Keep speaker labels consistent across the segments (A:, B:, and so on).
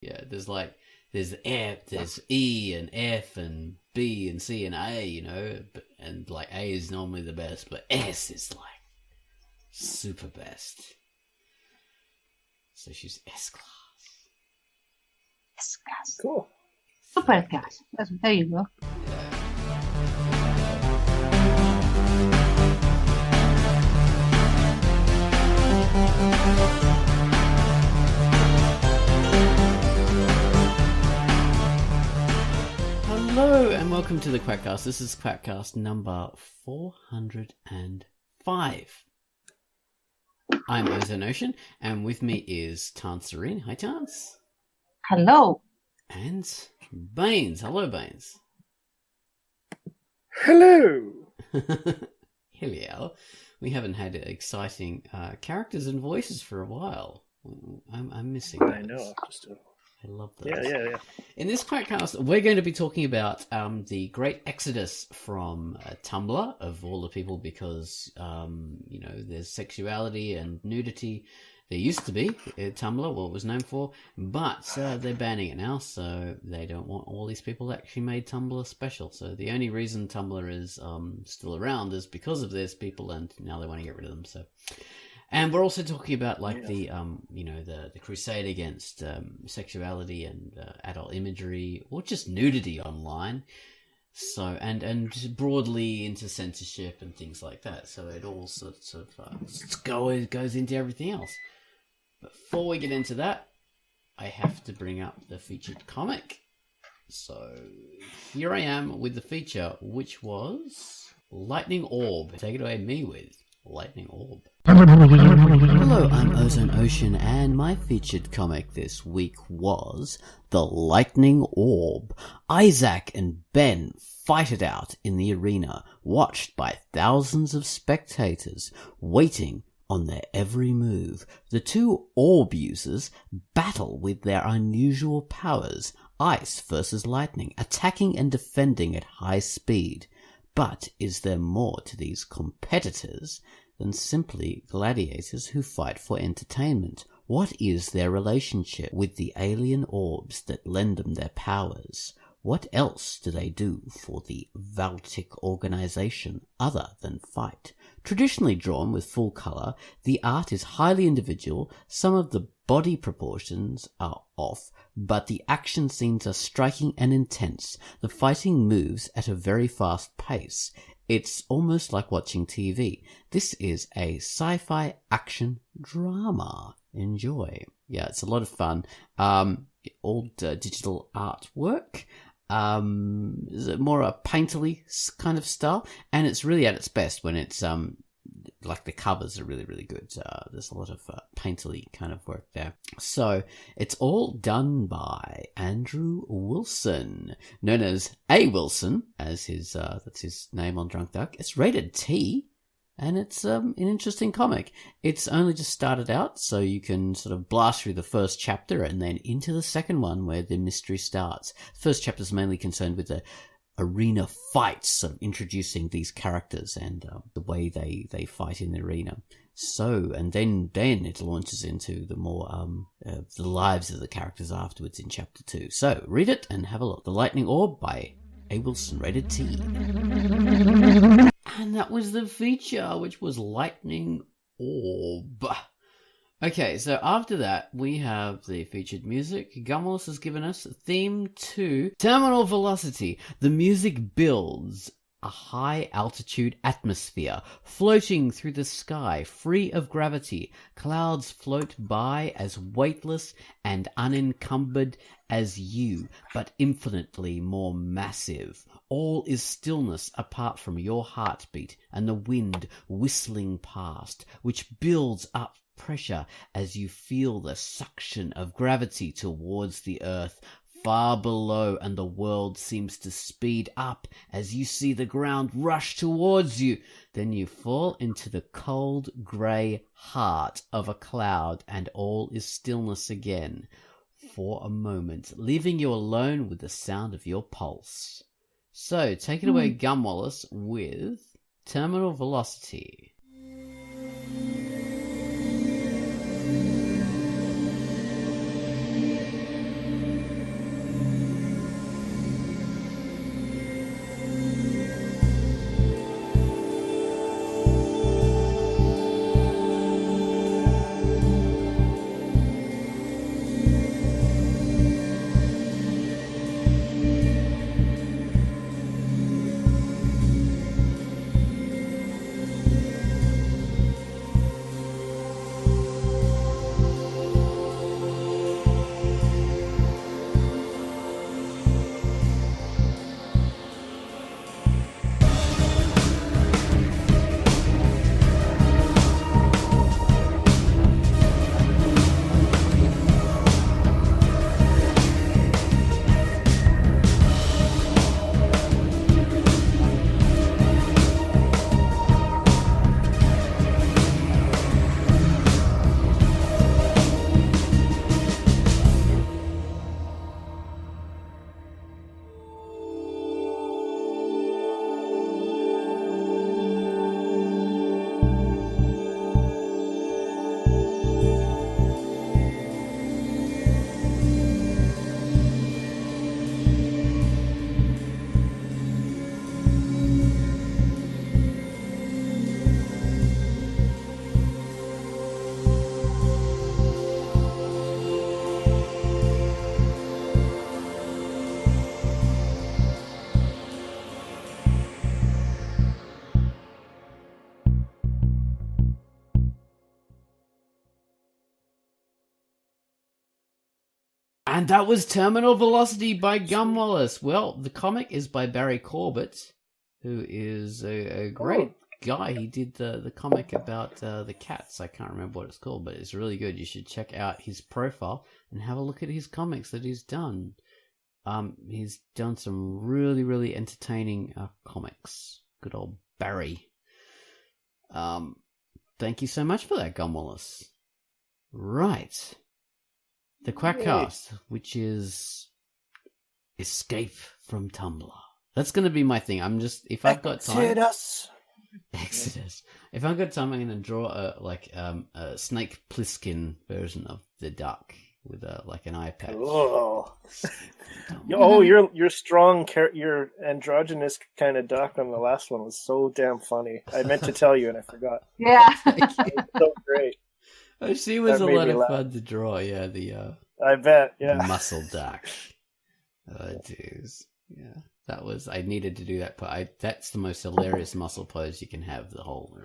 A: Yeah, there's F, there's E and F and B and C and A, you know, and like A is normally the best, but S is like super best. So she's S class.
B: S class.
C: Cool.
B: Super class. There you go.
A: Hello and welcome to the QUACKCAST. This is QUACKCAST number 405. I'm Ozone Ocean, and with me is Tanserine. Hi, Tans.
B: Hello.
A: And Baines. Hello, Baines.
C: Hello.
A: Hello. We haven't had exciting characters and voices for a while. I'm missing those.
C: I know.
A: I love those.
C: Yeah.
A: In this podcast, we're going to be talking about the great exodus from Tumblr of all the people because, there's sexuality and nudity. There used to be Tumblr, what it was known for, but they're banning it now, so they don't want all these people that actually made Tumblr special. So the only reason Tumblr is still around is because of this people, and now they want to get rid of them. So. And we're also talking about the crusade against sexuality and adult imagery, or just nudity online. So and broadly into censorship and things like that. So it all sorts of goes into everything else. But before we get into that, I have to bring up the featured comic. So here I am with the feature, which was Lightning Orb. Take it away, me with Lightning Orb. Hello, I'm Ozone Ocean, and my featured comic this week was The Lightning Orb. Isaac and Ben fight it out in the arena, watched by thousands of spectators, waiting on their every move. The two orb users battle with their unusual powers, ice versus lightning, attacking and defending at high speed. But is there more to these competitors than simply gladiators who fight for entertainment? What is their relationship with the alien orbs that lend them their powers? What else do they do for the Valtic organization other than fight? Traditionally drawn with full color, the art is highly individual. Some of the body proportions are off, but the action scenes are striking and intense. The fighting moves at a very fast pace. It's almost like watching TV. This is a sci-fi action drama. Enjoy. Yeah, it's a lot of fun. Old digital artwork. More a painterly kind of style, and it's really at its best when it's like the covers are really, really good. There's a lot of painterly kind of work there. So it's all done by Andrew Wilson, known as A. Wilson, as his that's his name on Drunk Duck. It's rated T, and it's an interesting comic. It's only just started out, so you can sort of blast through the first chapter and then into the second one where the mystery starts. The first chapter is mainly concerned with the arena fights, of introducing these characters and the way they fight in the arena. So, and then it launches into the more the lives of the characters afterwards in chapter 2. So read it and have a look. The Lightning Orb by A. Wilson, rated T. And that was the feature, which was Lightning Orb. Okay, so after that, we have the featured music. Gumwallis has given us theme to Terminal Velocity. The music builds a high-altitude atmosphere, floating through the sky, free of gravity. Clouds float by as weightless and unencumbered as you, but infinitely more massive. All is stillness apart from your heartbeat and the wind whistling past, which builds up pressure as you feel the suction of gravity towards the earth far below, and the world seems to speed up as you see the ground rush towards you. Then you fall into the cold grey heart of a cloud, and all is stillness again for a moment, leaving you alone with the sound of your pulse. So take it away, Gumwallis, with Terminal Velocity. And that was Terminal Velocity by Gum Wallace. Well, the comic is by Barry Corbett, who is a great guy. He did the comic about the cats. I can't remember what it's called, but it's really good. You should check out his profile and have a look at his comics that he's done. He's done some really, really entertaining comics. Good old Barry. Thank you so much for that, Gum Wallace. Right. The QUACKCAST, which is Escape from Tumblr. That's going to be my thing. If I've got time... Exodus. If I've got time, I'm going to draw a Snake Plissken version of the duck with an eye patch.
C: Oh, you're strong. Your androgynous kind of duck on the last one was so damn funny. I meant to tell you and I forgot.
B: Yeah.
C: It was so great.
A: She was a lot of fun to draw. Yeah,
C: I bet. Yeah,
A: the muscle duck. Oh, jeez. Yeah, that was. I needed to do that. That's the most hilarious muscle pose you can have. The whole.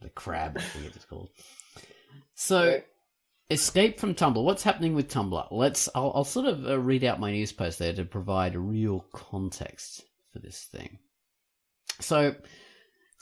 A: The crab, I think it's called. So, Escape from Tumblr. What's happening with Tumblr? I'll sort of read out my news post there to provide a real context for this thing. So,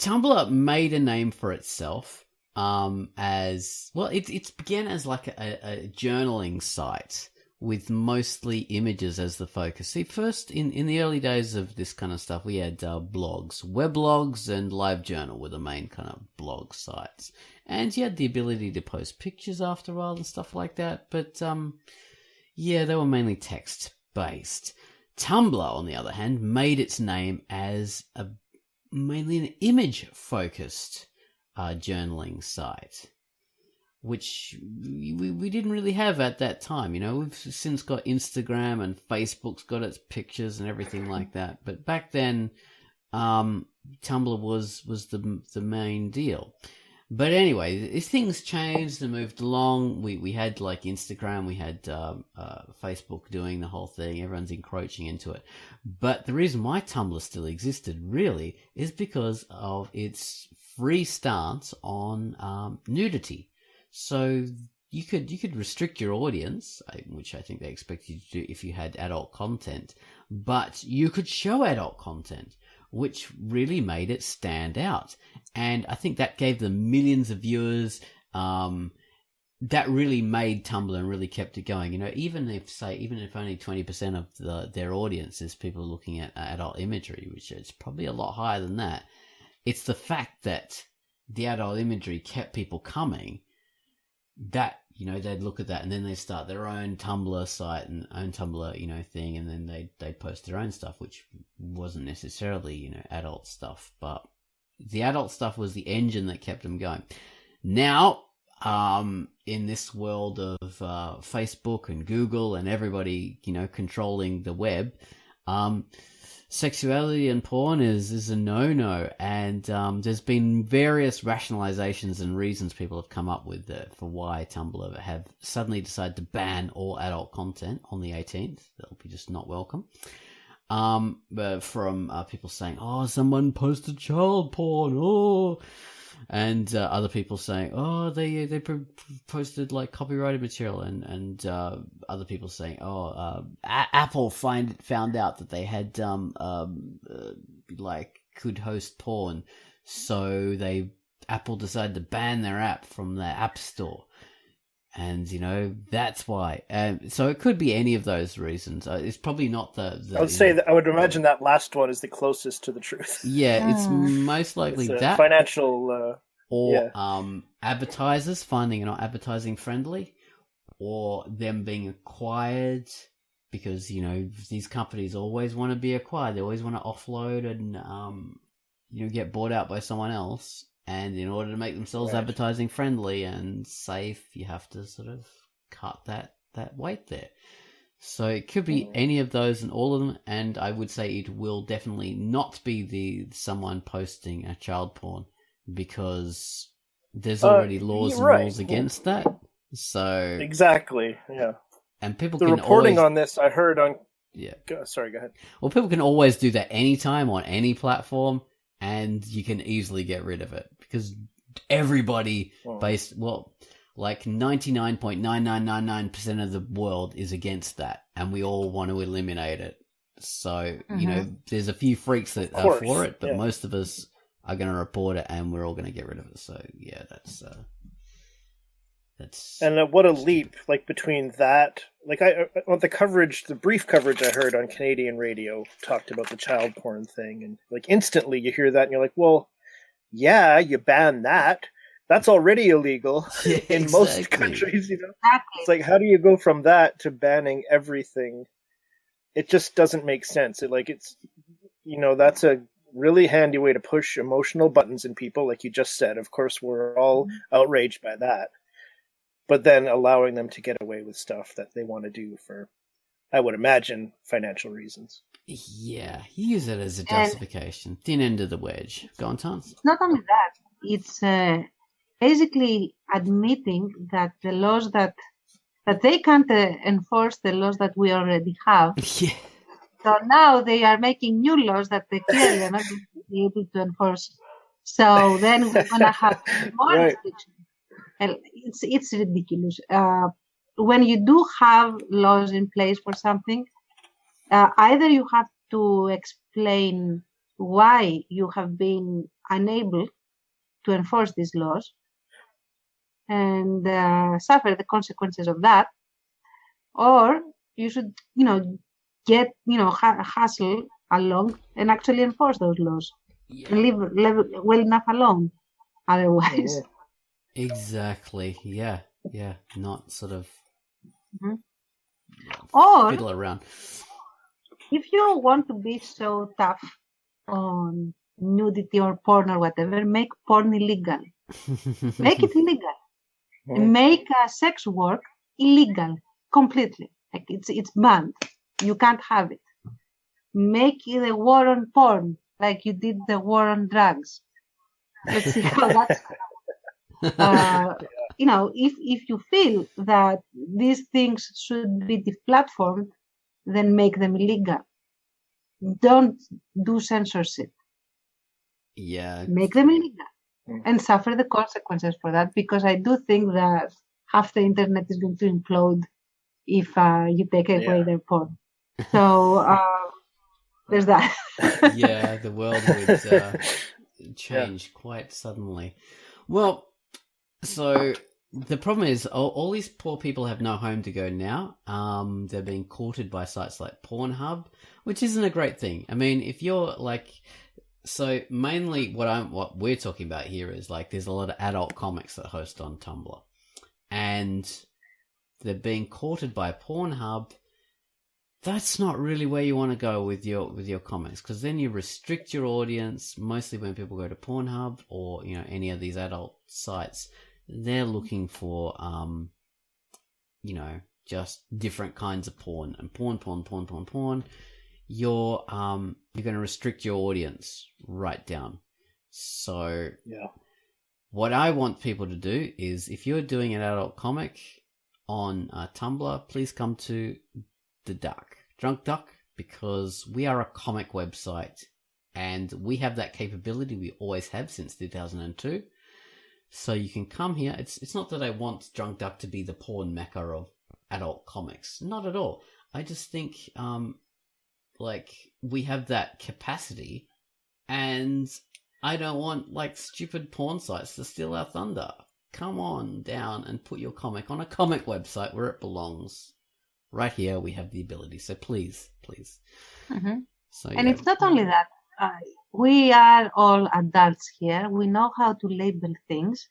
A: Tumblr made a name for itself as well. It began as like a journaling site with mostly images as the focus. See, first in the early days of this kind of stuff, we had blogs, weblogs, and LiveJournal were the main kind of blog sites, and you had the ability to post pictures after a while and stuff like that. But they were mainly text based. Tumblr, on the other hand, made its name as mainly an image-focused journaling site, which we didn't really have at that time. You know, we've since got Instagram and Facebook's got its pictures and everything like that. But back then, Tumblr was the main deal. But anyway, things changed and moved along. We had like Instagram, we had Facebook doing the whole thing. Everyone's encroaching into it. But the reason why Tumblr still existed really is because of its free stance on nudity. So you could restrict your audience, which I think they expect you to do if you had adult content, but you could show adult content, which really made it stand out. And I think that gave them millions of viewers. That really made Tumblr and really kept it going. You know, even if only 20% of their audience is people looking at adult imagery, which is probably a lot higher than that, it's the fact that the adult imagery kept people coming. That, you know, they'd look at that and then they start their own Tumblr site and own Tumblr, you know, thing, and then they'd post their own stuff, which wasn't necessarily, you know, adult stuff, but the adult stuff was the engine that kept them going. Now, in this world of Facebook and Google and everybody, you know, controlling the web, sexuality and porn is a no-no, and there's been various rationalizations and reasons people have come up with for why Tumblr have suddenly decided to ban all adult content on the 18th. They'll be just not welcome. But from people saying, "Oh, someone posted child porn," and other people saying, "Oh, they posted like copyrighted material," and other people saying, "Oh, Apple found out that they had like could host porn, so Apple decided to ban their app from their app store." And, you know, that's why. So it could be any of those reasons. It's probably not the
C: I would say that I would imagine that last one is the closest to the truth.
A: Yeah, it's most likely
C: it's
A: that.
C: Financial...
A: advertisers finding it not advertising friendly, or them being acquired, because, you know, these companies always want to be acquired. They always want to offload and, you know, get bought out by someone else. And in order to make themselves advertising friendly and safe, you have to sort of cut that weight there. So it could be any of those and all of them. And I would say it will definitely not be someone posting a child porn, because there's already laws and rules against that. So
C: exactly, yeah.
A: And people
C: the
A: can
C: reporting
A: always...
C: on this, I heard on.
A: Yeah.
C: Sorry, go ahead.
A: Well, people can always do that anytime on any platform, and you can easily get rid of it because everybody like 99.9999% of the world is against that, and we all want to eliminate it. So, you know, there's a few freaks that are for it, but most of us are going to report it, and we're all going to get rid of it. So, yeah, that's...
C: And what a leap, like, between that... Like, on the coverage, the brief coverage I heard on Canadian radio talked about the child porn thing, and, like, instantly you hear that, and you're like, well, yeah, you ban that. That's already illegal in most countries, you know?
B: Exactly.
C: It's like, how do you go from that to banning everything? It just doesn't make sense. It's, you know, that's a really handy way to push emotional buttons in people, like you just said. Of course, we're all outraged by that. But then allowing them to get away with stuff that they want to do for, I would imagine, financial reasons.
A: Yeah, you use it as a justification. Thin end of the wedge. Go on, Tons.
B: It's not only that. It's basically admitting that the laws that they can't enforce the laws that we already have.
A: Yeah.
B: So now they are making new laws that they clearly are not going to be able to enforce. So then we're going to have more restrictions. And it's ridiculous. When you do have laws in place for something, either you have to explain why you have been unable to enforce these laws and suffer the consequences of that, or you should, you know, get, you know, hustle along and actually enforce those laws and live well enough alone. Otherwise,
A: exactly. Yeah. Not sort of
B: or
A: fiddle around.
B: If you want to be so tough on nudity or porn or whatever, make porn illegal. Make it illegal. Make sex work illegal completely. Like it's banned. You can't have it. Make it a war on porn, like you did the war on drugs. Let's see how that's. You know, if you feel that these things should be deplatformed, then make them illegal. Don't do censorship.
A: Yeah.
B: Make them illegal and suffer the consequences for that, because I do think that half the internet is going to implode if you take away their porn. So there's that.
A: Yeah, the world would change quite suddenly. Well, so the problem is all these poor people have no home to go now. They're being courted by sites like Pornhub, which isn't a great thing. I mean, if you're like... So mainly what we're talking about here is like there's a lot of adult comics that host on Tumblr, and they're being courted by Pornhub. That's not really where you want to go with your comics, because then you restrict your audience. Mostly when people go to Pornhub or, you know, any of these adult sites, they're looking for you know, just different kinds of porn, and porn. You're going to restrict your audience right down. So what I want people to do is, if you're doing an adult comic on Tumblr, please come to the Drunk Duck, because we are a comic website and we have that capability. We always have since 2002. So you can come here. It's not that I want Drunk Duck to be the porn mecca of adult comics. Not at all. I just think like we have that capacity, and I don't want like stupid porn sites to steal our thunder. Come on down and put your comic on a comic website where it belongs. Right here we have the ability, so please. So,
B: and it's not only that. We are all adults here. We know how to label things.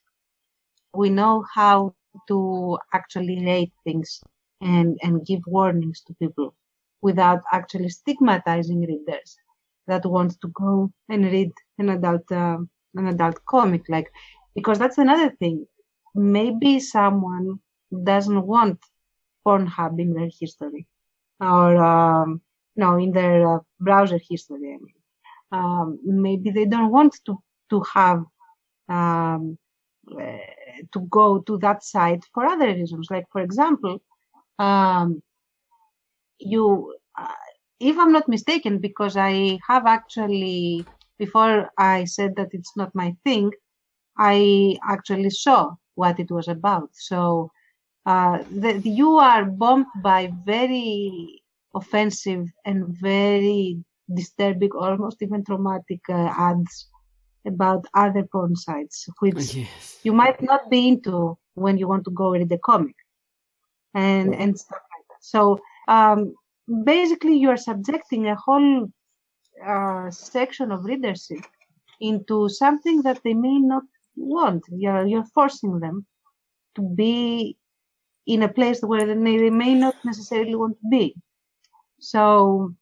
B: We know how to actually rate things and give warnings to people without actually stigmatizing readers that want to go and read an adult comic. Like, because that's another thing. Maybe someone doesn't want Pornhub in their history, or in their browser history. I mean, maybe they don't want to have to go to that site for other reasons. Like, for example, if I'm not mistaken, because I have before I said that it's not my thing, I actually saw what it was about. So you are bombed by very offensive and very disturbing, almost even traumatic ads about other porn sites, which you might not be into when you want to go read the comic and stuff like that. So basically, you are subjecting a whole section of readership into something that they may not want. You're forcing them to be in a place where they may not necessarily want to be. So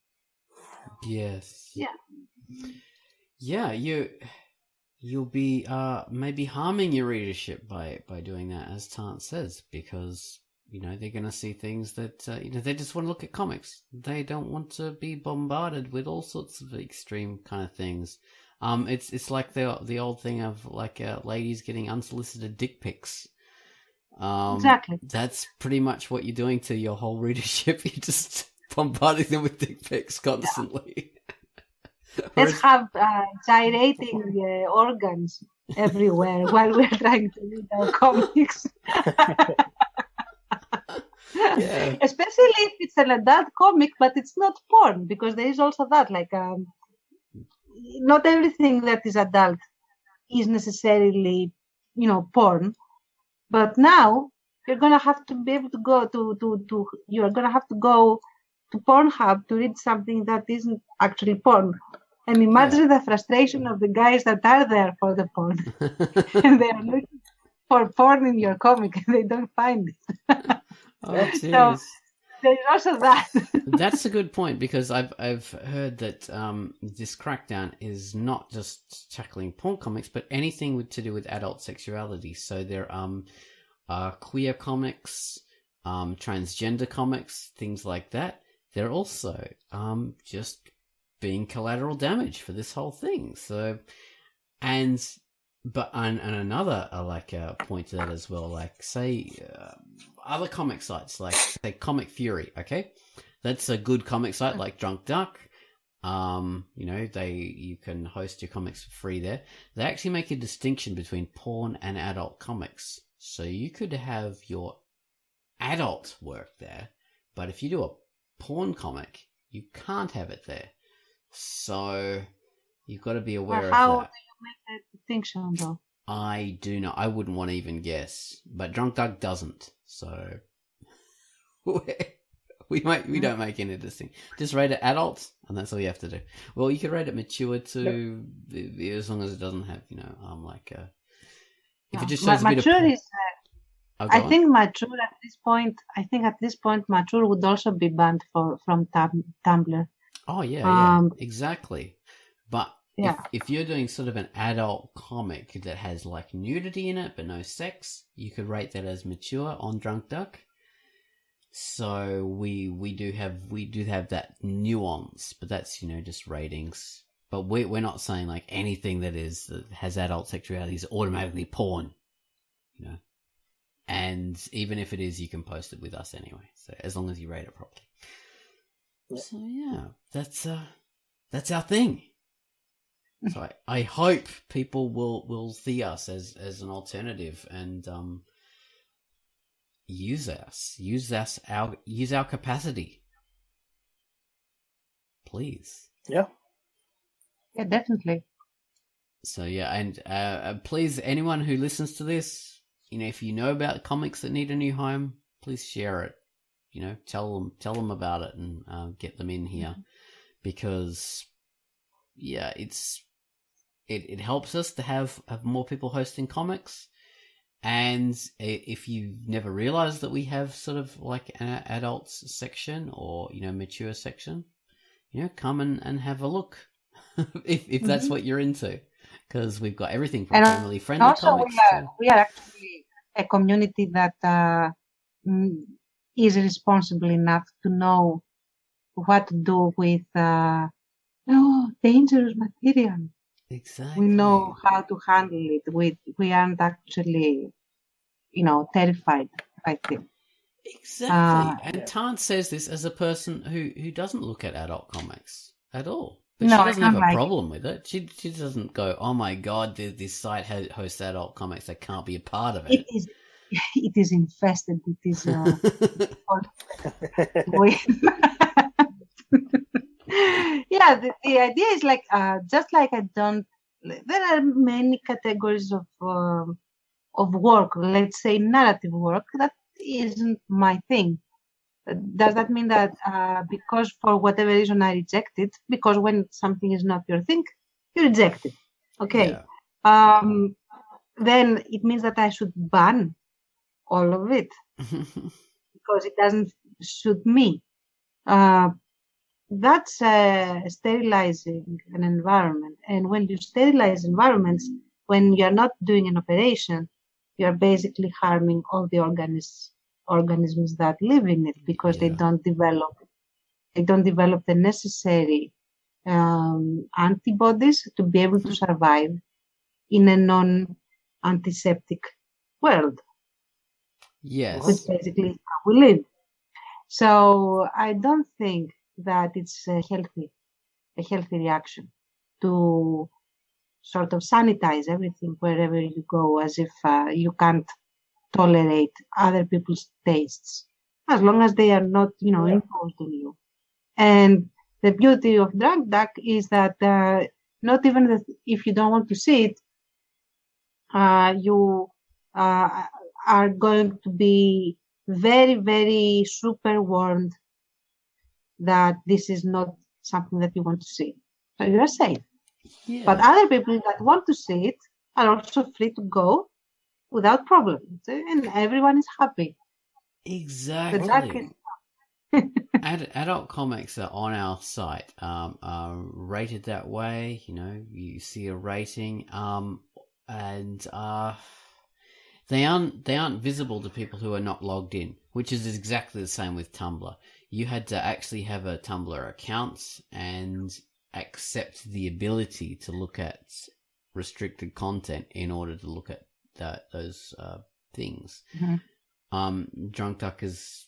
A: you'll be maybe harming your readership by doing that, as Tant says, because they're going to see things that they just want to look at comics. They don't want to be bombarded with all sorts of extreme kind of things. It's like the old thing of like ladies getting unsolicited dick pics.
B: Exactly.
A: That's pretty much what you're doing to your whole readership. You're just bombarding them with dick pics constantly.
B: Let's have gyrating organs everywhere while we're trying to read our comics. Especially if it's an adult comic, but it's not porn, because there is also that, like, not everything that is adult is necessarily, porn. But now you're gonna have to be able to go you're gonna have to go to Pornhub to read something that isn't actually porn. And imagine the frustration of the guys that are there for the porn. And they are looking for porn in your comic and they don't find it.
A: Oh,
B: so there's also that.
A: That's a good point, because I've heard that this crackdown is not just tackling porn comics, but anything to do with adult sexuality. So there are queer comics, transgender comics, things like that. They're also just being collateral damage for this whole thing. So, and another point to that as well, like say other comic sites, like say Comic Fury, okay, that's a good comic site, like Drunk Duck. You can host your comics for free there. They actually make a distinction between porn and adult comics. So you could have your adult work there, but if you do a porn comic, you can't have it there. So you've got to be aware of that.
B: How do you make that distinction, though?
A: I do not. I wouldn't want to even guess, but Drunk Duck doesn't. So we don't make any distinction. Just rate it adult, and that's all you have to do. Well, you could rate it mature too, as long as it doesn't have, if it just shows a bit of
B: mature is. I think mature at this point. Mature would also be banned from Tumblr.
A: Oh yeah, exactly. But
B: yeah.
A: If you're doing sort of an adult comic that has like nudity in it but no sex, you could rate that as mature on Drunk Duck. So we do have that nuance, but that's just ratings. But we're not saying like anything that has adult sexuality is automatically porn, And even if it is, you can post it with us anyway. So as long as you rate it properly. Yeah. So yeah, that's our thing. So I hope people will see us as an alternative and use our capacity, please.
B: Yeah, definitely.
A: So yeah, and please, anyone who listens to this, if you know about comics that need a new home, please share it. Tell them about it and get them in here, because yeah, it helps us to have more people hosting comics. And if you've never realized that we have sort of like an adults section or mature section, come and have a look if that's what you're into, because we've got everything from family friendly comics.
B: We are actually a community that is responsible enough to know what to do with dangerous material.
A: Exactly.
B: We know how to handle it. We aren't actually, terrified by things.
A: Exactly. And Tant says this as a person who doesn't look at adult comics at all, But
B: No,
A: she
B: I
A: doesn't
B: don't
A: have a
B: like
A: problem with it. She doesn't go, oh my god, this site hosts adult comics. I can't be a part of
B: it.
A: it.
B: It is, it is infested. It is with yeah, the idea is like just like I don't. There are many categories of work. Let's say narrative work that isn't my thing. Does that mean that because for whatever reason I reject it? Because when something is not your thing, you reject it. Okay.
A: Yeah.
B: Then it means that I should ban all of it because it doesn't suit me. That's sterilizing an environment. And when you sterilize environments, when you're not doing an operation, you're basically harming all the organisms that live in it because they don't develop the necessary antibodies to be able to survive in a non-antiseptic world.
A: Yes.
B: Which basically is how we live. So I don't think that it's a healthy reaction to sort of sanitize everything wherever you go, as if you can't tolerate other people's tastes, as long as they are not, imposed on you. And the beauty of Drunk Duck is that not even if you don't want to see it, you are going to be very, very super warned that this is not something that you want to see. So you're safe.
A: Yeah.
B: But other people that want to see it are also free to go without problem. And everyone is happy.
A: Exactly. Adult comics are on our site, are rated that way. You see a rating, and they aren't visible to people who are not logged in, which is exactly the same with Tumblr. You had to actually have a Tumblr account and accept the ability to look at restricted content in order to look at those things.
B: Mm-hmm.
A: Drunk Duck is,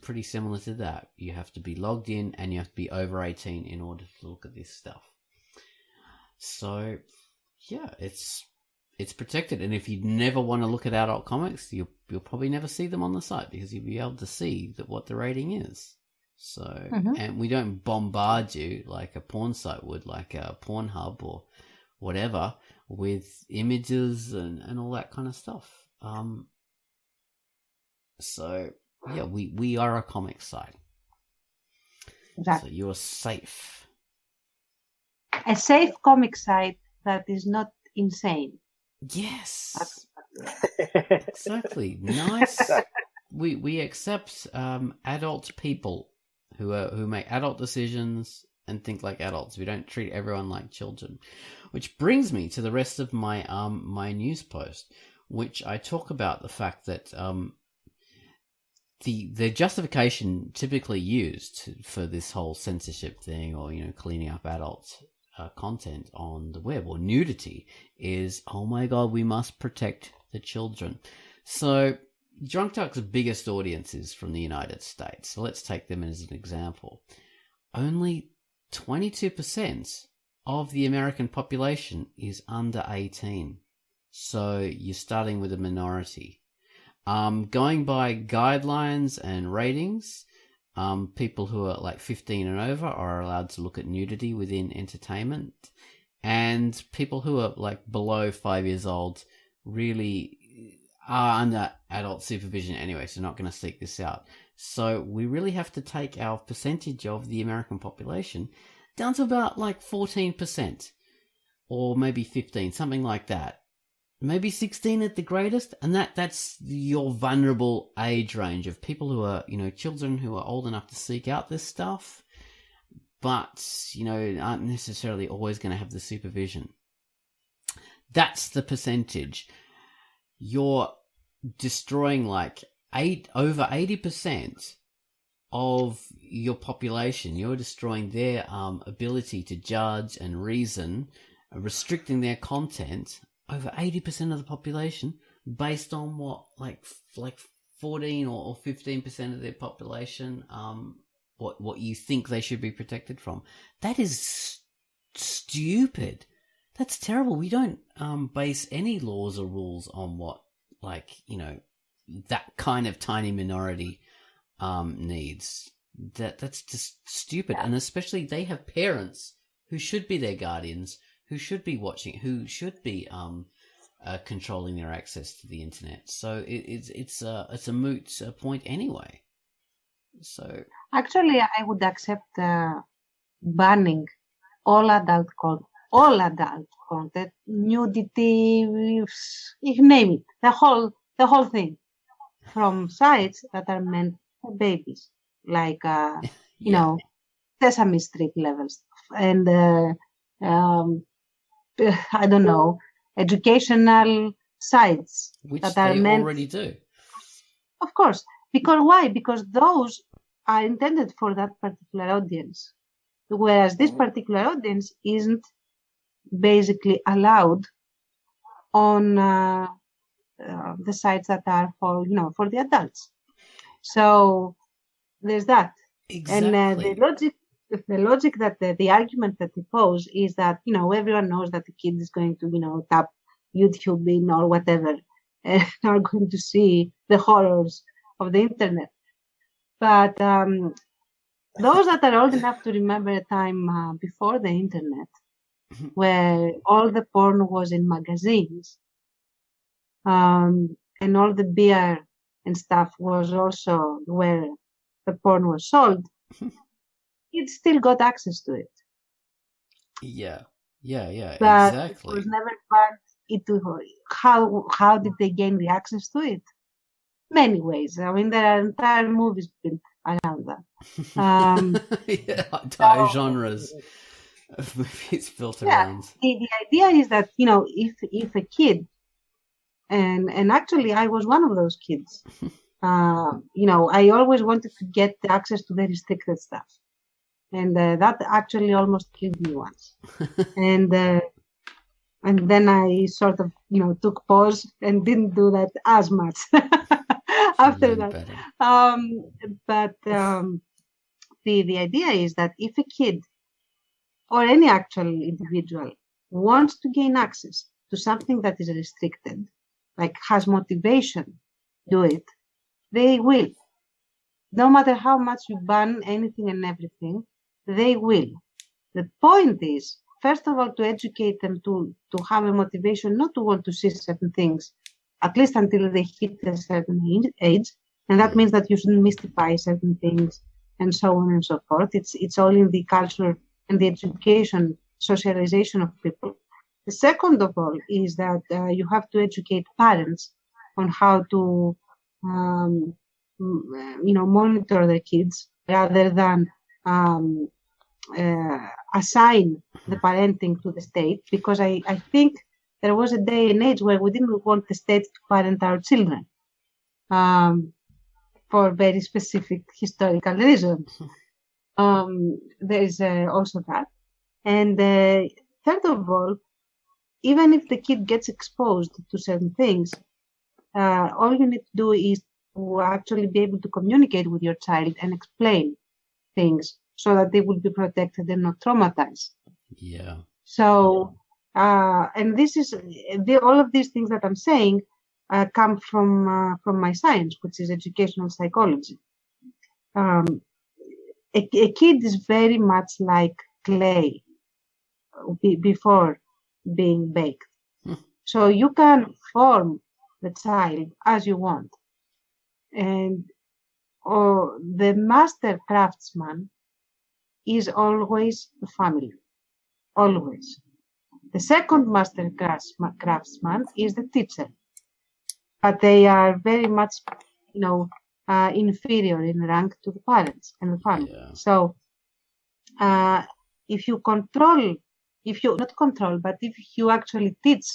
A: pretty similar to that. You have to be logged in and you have to be over 18 in order to look at this stuff. So, yeah, it's protected. And if you never want to look at adult comics, you'll probably never see them on the site because you'll be able to see what the rating is. So, and we don't bombard you like a porn site would, like a Pornhub or whatever, with images and all that kind of stuff. So, yeah, we are a comic site.
B: Exactly.
A: So you're safe.
B: A safe comic site that is not insane.
A: Yes. Exactly. Nice. We accept adult people who make adult decisions and think like adults. We don't treat everyone like children. Which brings me to the rest of my my news post, which I talk about the fact that the justification typically used for this whole censorship thing, or cleaning up adult content on the web, or nudity, is, oh my god, we must protect the children. So Drunk Duck's biggest audience is from the United States, so let's take them as an example. Only 22% of the American population is under 18, so you're starting with a minority. Going by guidelines and ratings, people who are like 15 and over are allowed to look at nudity within entertainment, and people who are like below 5 years old really are under adult supervision anyway, so not going to seek this out. So we really have to take our percentage of the American population down to about like 14%, or maybe 15, something like that. Maybe 16 at the greatest, and that's your vulnerable age range of people who are, children who are old enough to seek out this stuff, but, aren't necessarily always going to have the supervision. That's the percentage. You're destroying like over 80% of your population. You're destroying their ability to judge and reason, restricting their content. Over 80% of the population, based on what, like 14 or 15% of their population what you think they should be protected from. That is stupid. That's terrible. We don't base any laws or rules on what, like, you know, that kind of tiny minority needs. That's just stupid. And especially they have parents who should be their guardians, who should be watching, who should be controlling their access to the internet. So it's a moot point anyway. So
B: actually, I would accept banning all adult content, nudity, you name it, the whole thing, from sites that are meant for babies, like you know, Sesame Street levels, and I don't know, educational sites
A: which
B: that are
A: they
B: meant,
A: already do.
B: Of course, because why? Because those are intended for that particular audience, whereas this particular audience isn't basically allowed on the sites that are for, you know, for the adults. So there's that.
A: Exactly.
B: And the logic that the argument that they pose is that, you know, everyone knows that the kid is going to, you know, tap YouTube in or whatever and are going to see the horrors of the internet. But those that are old enough to remember a time before the internet, where all the porn was in magazines, and all the beer and stuff was also where the porn was sold, it still got access to it.
A: Yeah,
B: But
A: exactly.
B: it was never banned. How did they gain the access to it? Many ways. I mean, there are entire movies built around that.
A: Entire genres of movies built around.
B: The idea is that, you know, if a kid, and actually I was one of those kids, you know, I always wanted to get access to the restricted stuff. And that actually almost killed me once. And then I sort of, you know, took pause and didn't do that as much after that. But the idea is that if a kid or any actual individual wants to gain access to something that is restricted, like has motivation to do it, they will. No matter how much you ban anything and everything, they will. The point is, first of all, to educate them to have a motivation not to want to see certain things, at least until they hit a certain age. And that means that you shouldn't mystify certain things and so on and so forth. It's all in the culture and the education, socialization of people. The second of all is that you have to educate parents on how to, you know, monitor their kids rather than assign the parenting to the state, because I think there was a day and age where we didn't want the state to parent our children for very specific historical reasons. There is also that. And third of all, even if the kid gets exposed to certain things, all you need to do is to actually be able to communicate with your child and explain things so that they will be protected and not traumatized.
A: Yeah.
B: So, and this is all of these things that I'm saying come from my science, which is educational psychology. A kid is very much like clay before being baked. So you can form the child as you want. And the master craftsman is always the family. Always. The second master craftsman is the teacher. But they are very much, you know, inferior in rank to the parents and the family. Yeah. So if you actually teach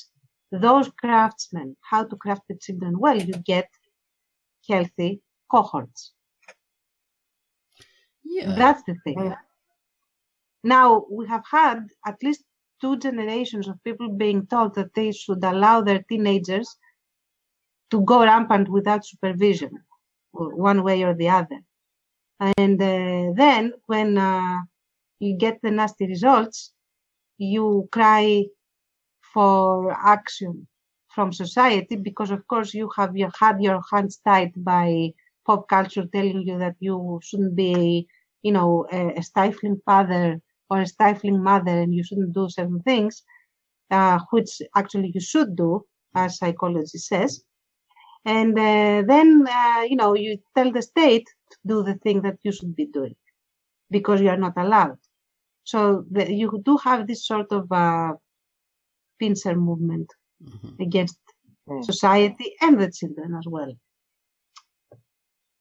B: those craftsmen how to craft the children well, you get healthy cohorts. Yeah. That's the thing. Yeah. Now, we have had at least 2 generations of people being told that they should allow their teenagers to go rampant without supervision, one way or the other. And then when you get the nasty results, you cry for action from society, because of course you have had your hands tied by pop culture telling you that you shouldn't be, a stifling father or a stifling mother, and you shouldn't do certain things, which actually you should do, as psychology says. And then, you tell the state to do the thing that you should be doing because you are not allowed. So you do have this sort of pincer movement against society and the children as well.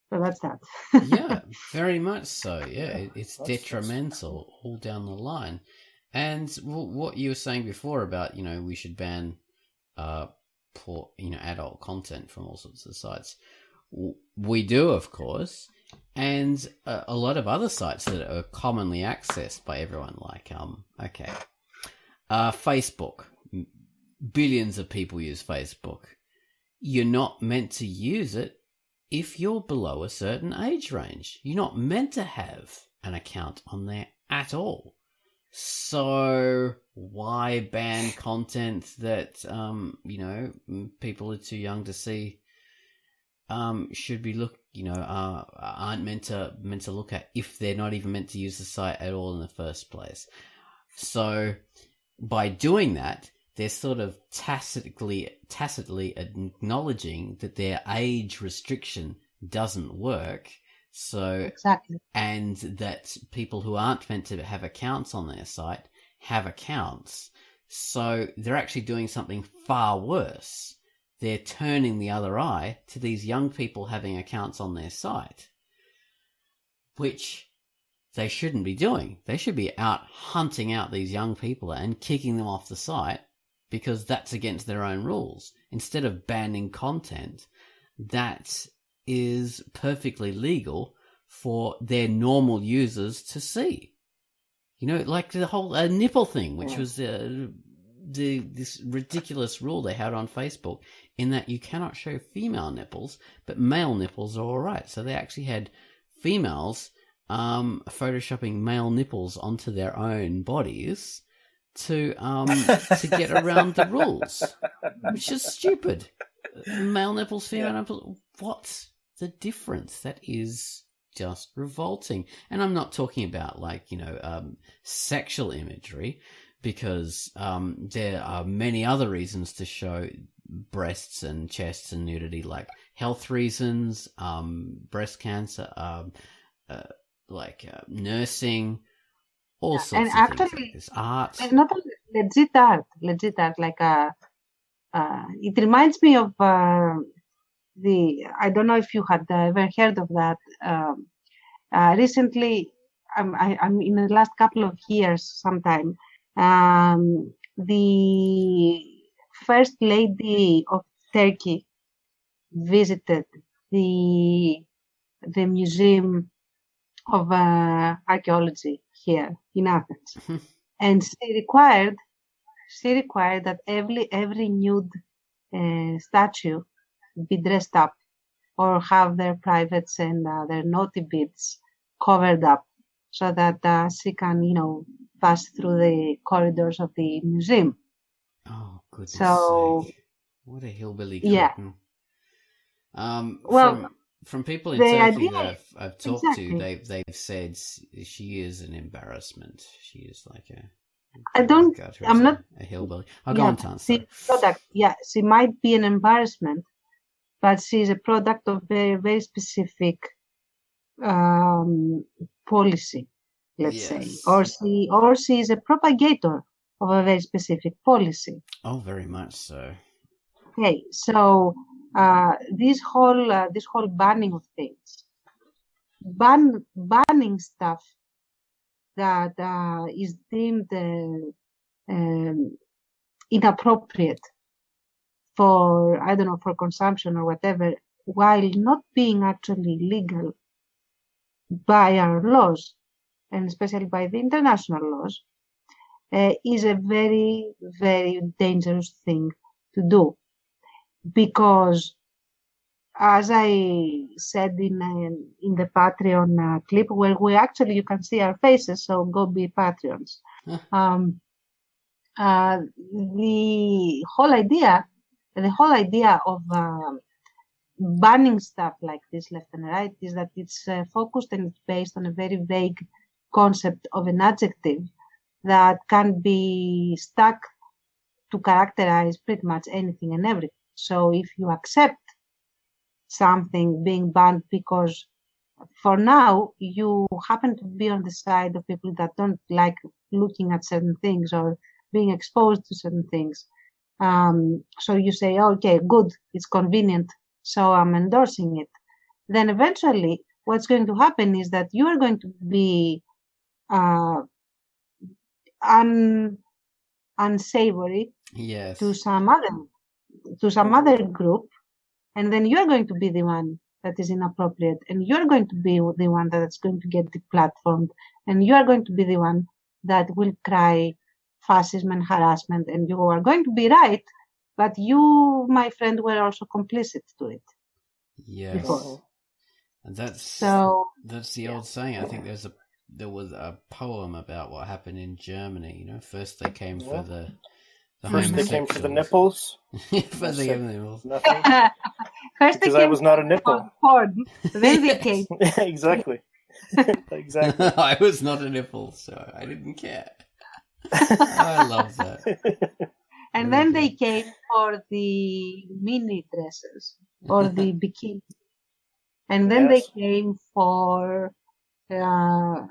B: So that's that.
A: Yeah, very much so. Yeah, it's detrimental all down the line. And what you were saying before about, we should ban poor, adult content from all sorts of sites. We do, of course, and a lot of other sites that are commonly accessed by everyone, like Facebook. Billions of people use Facebook. You're not meant to use it if you're below a certain age range. You're not meant to have an account on there at all. So why ban content that people are too young to see? Should be aren't meant to look at, if they're not even meant to use the site at all in the first place. So by doing that, they're sort of tacitly acknowledging that their age restriction doesn't work. So
B: exactly,
A: and that people who aren't meant to have accounts on their site have accounts. So they're actually doing something far worse. They're turning the other eye to these young people having accounts on their site, which they shouldn't be doing. They should be out hunting out these young people and kicking them off the site, because that's against their own rules, instead of banning content that is perfectly legal for their normal users to see. Like the whole nipple thing, which was this ridiculous rule they had on Facebook, in that you cannot show female nipples, but male nipples are all right. So they actually had females photoshopping male nipples onto their own bodies to get around the rules, which is stupid. Male nipples, female nipples. What's the difference? That is just revolting. And I'm not talking about sexual imagery, because there are many other reasons to show breasts and chests and nudity, like health reasons, breast cancer, nursing, all sorts of things like this. Art.
B: And not only legit art, like it reminds me of I don't know if you had ever heard of that. Recently, I'm in the last couple of years sometime, the First Lady of Turkey visited the Museum of Archaeology here in Athens, and she required that every nude statue be dressed up or have their privates and their naughty bits covered up, so that she can, pass through the corridors of the museum.
A: Oh, goodness sake. What a hillbilly curtain. From people in Turkey that I've talked to, they've said she is an embarrassment. She is like a hillbilly. I'll go on to answer.
B: She might be an embarrassment, but she's a product of very, very specific policy, let's say, or she is a propagator of a very specific policy.
A: Oh, very much so.
B: Okay, so this whole banning of things, banning stuff that is deemed inappropriate for, I don't know, for consumption or whatever, while not being actually legal by our laws, and especially by the international laws, is a very, very dangerous thing to do, because as I said in the Patreon clip, where you can see our faces, so go be Patreons. The whole idea of banning stuff like this left and right is that it's focused and it's based on a very vague concept of an adjective that can be stuck to characterize pretty much anything and everything. So if you accept something being banned because for now you happen to be on the side of people that don't like looking at certain things or being exposed to certain things, so you say, okay, good, it's convenient, so I'm endorsing it. Then eventually what's going to happen is that you are going to be unsavory to some other group, and then you're going to be the one that is inappropriate, and you're going to be the one that's going to get deplatformed, and you are going to be the one that will cry fascism and harassment, and you are going to be right, but you, my friend, were also complicit to it.
A: Yes.
B: Before.
A: And that's the old saying. I think there was a poem about what happened in Germany. You know, first they came for the
C: first they came for the nipples.
A: First they came for the nipples.
C: Nothing.
B: First
C: because I was not a nipple.
B: Then they came.
C: Exactly. Exactly.
A: I was not a nipple, so I didn't care. I love that.
B: And then they came for the mini dresses or the bikini. And then they came for, I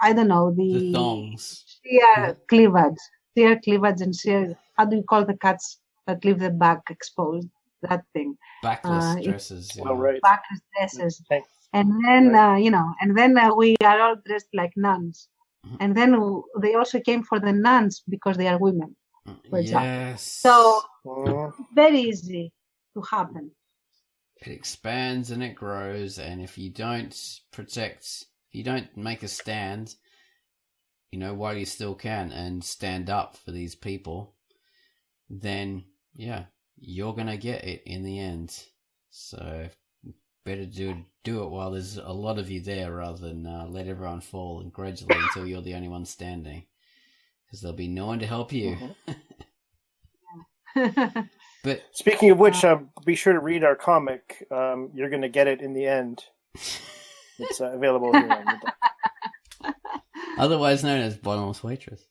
B: don't know, the
A: thongs.
B: Sheer cleavage and sheer, how do you call the cuts that leave the back exposed? That thing.
A: Backless dresses.
C: Well, right.
B: Backless dresses. And then, we are all dressed like nuns. And then they also came for the nuns because they are women.
A: Yes.
B: So, very easy to happen.
A: It expands and it grows, and if you don't make a stand, you know, while you still can, and stand up for these people, then, yeah, you're going to get it in the end. So, better do it while there's a lot of you there rather than let everyone fall and gradually until you're the only one standing. Because there'll be no one to help you. But
C: speaking of which, be sure to read our comic. You're going to get it in the end. It's available here on the book.
A: Otherwise known as Bottomless Waitress.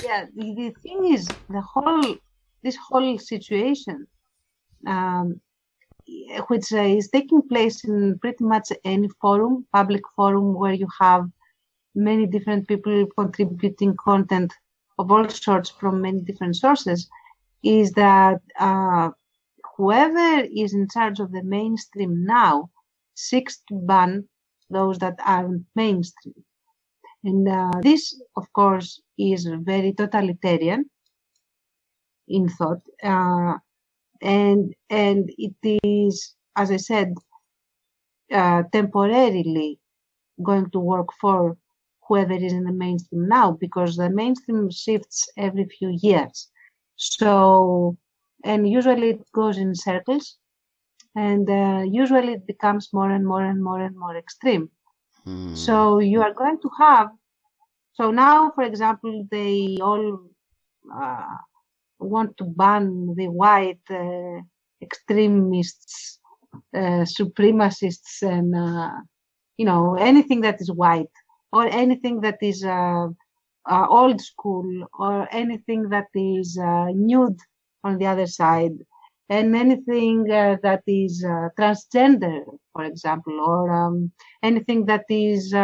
B: Yeah, the thing is, this whole situation, which is taking place in pretty much any forum, public forum, where you have many different people contributing content of all sorts from many different sources, is that whoever is in charge of the mainstream now seeks to ban those that aren't mainstream. And this, of course, is very totalitarian in thought. And it is, as I said, temporarily going to work for whoever is in the mainstream now, because the mainstream shifts every few years. So, and usually it goes in circles, and usually it becomes more and more and more and more extreme. So you are going to have, so now, for example, they all want to ban the white extremists, supremacists, and, anything that is white, or anything that is old school, or anything that is nude on the other side, and anything that is transgender, for example, or anything that is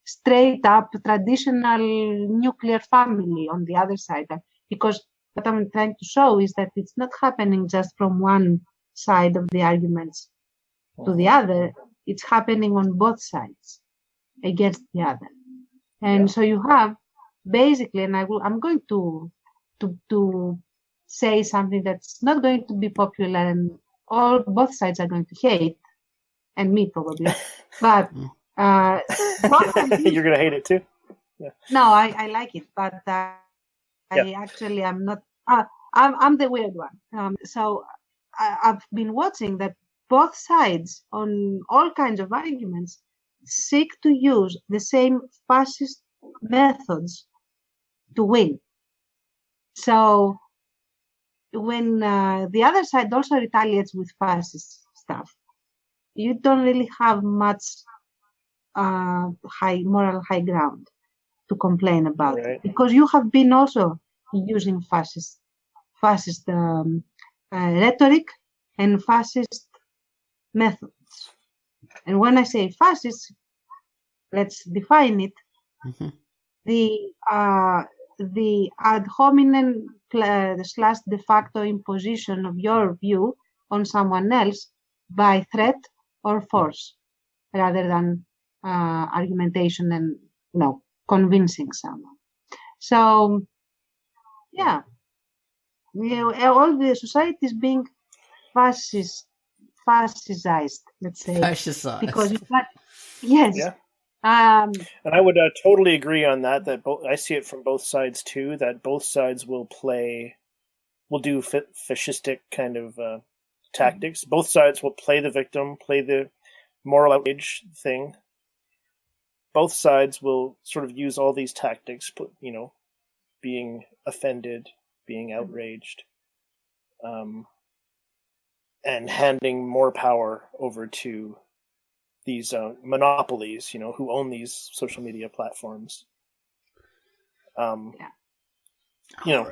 B: straight up traditional nuclear family on the other side. Because what I'm trying to show is that it's not happening just from one side of the arguments to the other. It's happening on both sides against the other. And so you have basically, and I'm going to say something that's not going to be popular, and both sides are going to hate, and me probably, but
C: you're going to hate it too.
B: No, I like it, but I actually am not I'm the weird one. So I've been watching that both sides on all kinds of arguments seek to use the same fascist methods to win. So when the other side also retaliates with fascist stuff, you don't really have much moral high ground to complain about it, because you have been also using fascist rhetoric and fascist methods. And when I say fascist, let's define it.
A: Mm-hmm.
B: The ad hominem / de facto imposition of your view on someone else by threat or force, rather than argumentation and convincing someone. So yeah, all the society is being fascized, let's say.
A: Fascized.
B: Because yes.
C: Yeah.
B: And
C: I would totally agree on that. I see it from both sides too. That both sides will do fascistic kind of tactics. Both sides will play the victim, play the moral outrage thing. Both sides will sort of use all these tactics, being offended, being outraged, and handing more power over to these monopolies, who own these social media platforms, to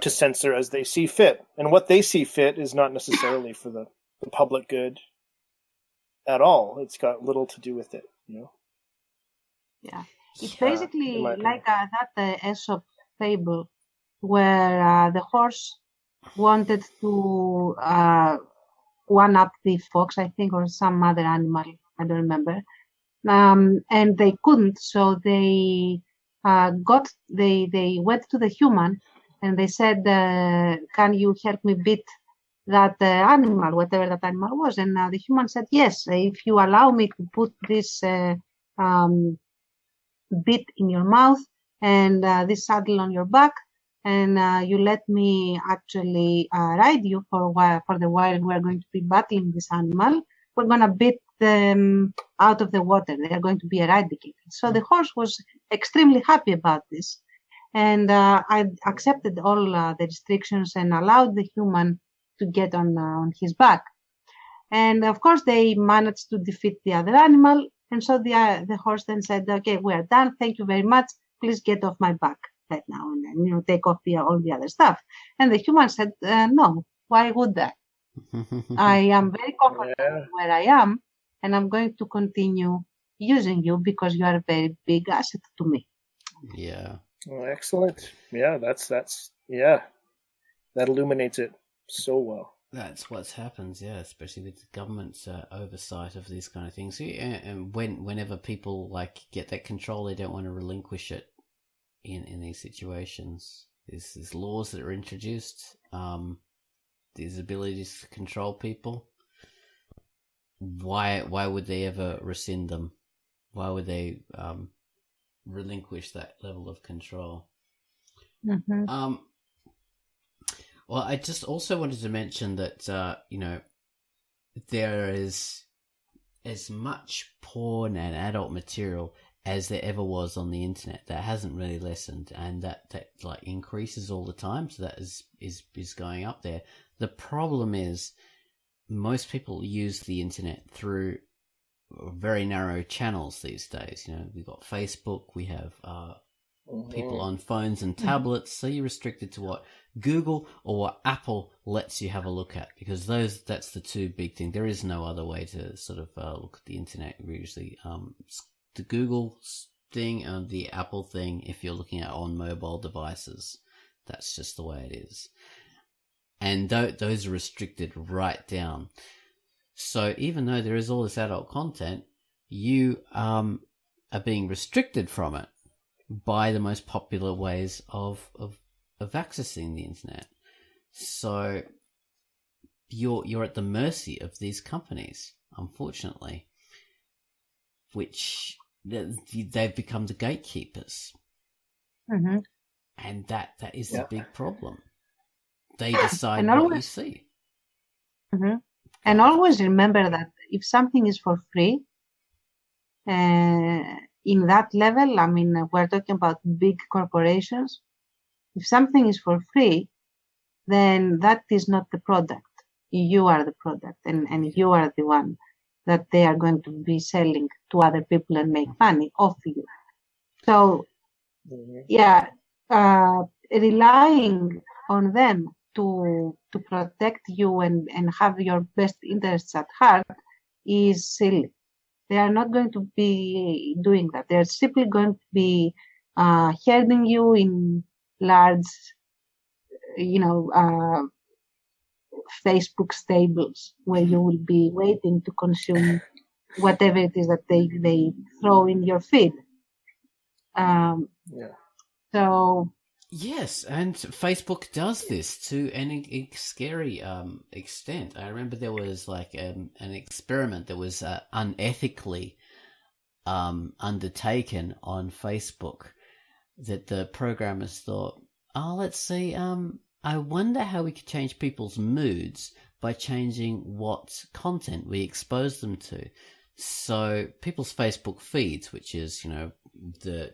C: censor as they see fit. And what they see fit is not necessarily for the public good at all. It's got little to do with it,
B: Yeah, it's basically like that Aesop fable where the horse wanted to one-up the fox, I think, or some other animal, I don't remember. And they couldn't, so they went to the human and they said, can you help me beat that animal, whatever that animal was? And the human said, yes, if you allow me to put this bit in your mouth and this saddle on your back, and you let me actually ride you for the while we're going to be battling this animal, we're going to beat them out of the water. They are going to be eradicated. So the horse was extremely happy about this. And I accepted all the restrictions and allowed the human to get on his back. And of course, they managed to defeat the other animal. And so the horse then said, okay, we're done. Thank you very much. Please get off my back right now and then, take off all the other stuff. And the human said, no, why would that? I am very comfortable where I am, and I'm going to continue using you because you are a very big asset to me.
A: Yeah.
C: Well, excellent. Yeah, that's that illuminates it so well.
A: That's what happens, yeah, especially with the government's oversight of these kind of things. And whenever people get that control, they don't want to relinquish it in these situations. There's laws that are introduced. These abilities to control people. Why would they ever rescind them? Why would they relinquish that level of control?
B: Mm-hmm.
A: Well, I just also wanted to mention that there is as much porn and adult material as there ever was on the internet. That hasn't really lessened, and that increases all the time. So that is going up there. The problem is most people use the internet through very narrow channels these days. We've got Facebook, we have people on phones and tablets, so you're restricted to what Google or what Apple lets you have a look at, because that's the two big things. There is no other way to sort of look at the internet usually. The Google thing and the Apple thing, if you're looking at on mobile devices, that's just the way it is. And those are restricted right down. So even though there is all this adult content, you are being restricted from it by the most popular ways of accessing the internet. So you're at the mercy of these companies, unfortunately, which they've become the gatekeepers.
B: Mm-hmm.
A: And that is the big problem. they decide
B: And
A: what you
B: always,
A: see.
B: and always remember that if something is for free, in that level, I mean, we're talking about big corporations. If something is for free, then that is not the product. You are the product, and you are the one that they are going to be selling to other people and make money off you. So, yeah, relying on them to protect you and have your best interests at heart is silly. They are not going to be doing that. They're simply going to be herding you in large, Facebook stables where you will be waiting to consume whatever it is that they throw in your feed. So
A: yes, and Facebook does this to an scary extent. I remember there was like an experiment that was unethically undertaken on Facebook that the programmers thought, oh, let's see, I wonder how we could change people's moods by changing what content we expose them to. So people's Facebook feeds, which is, the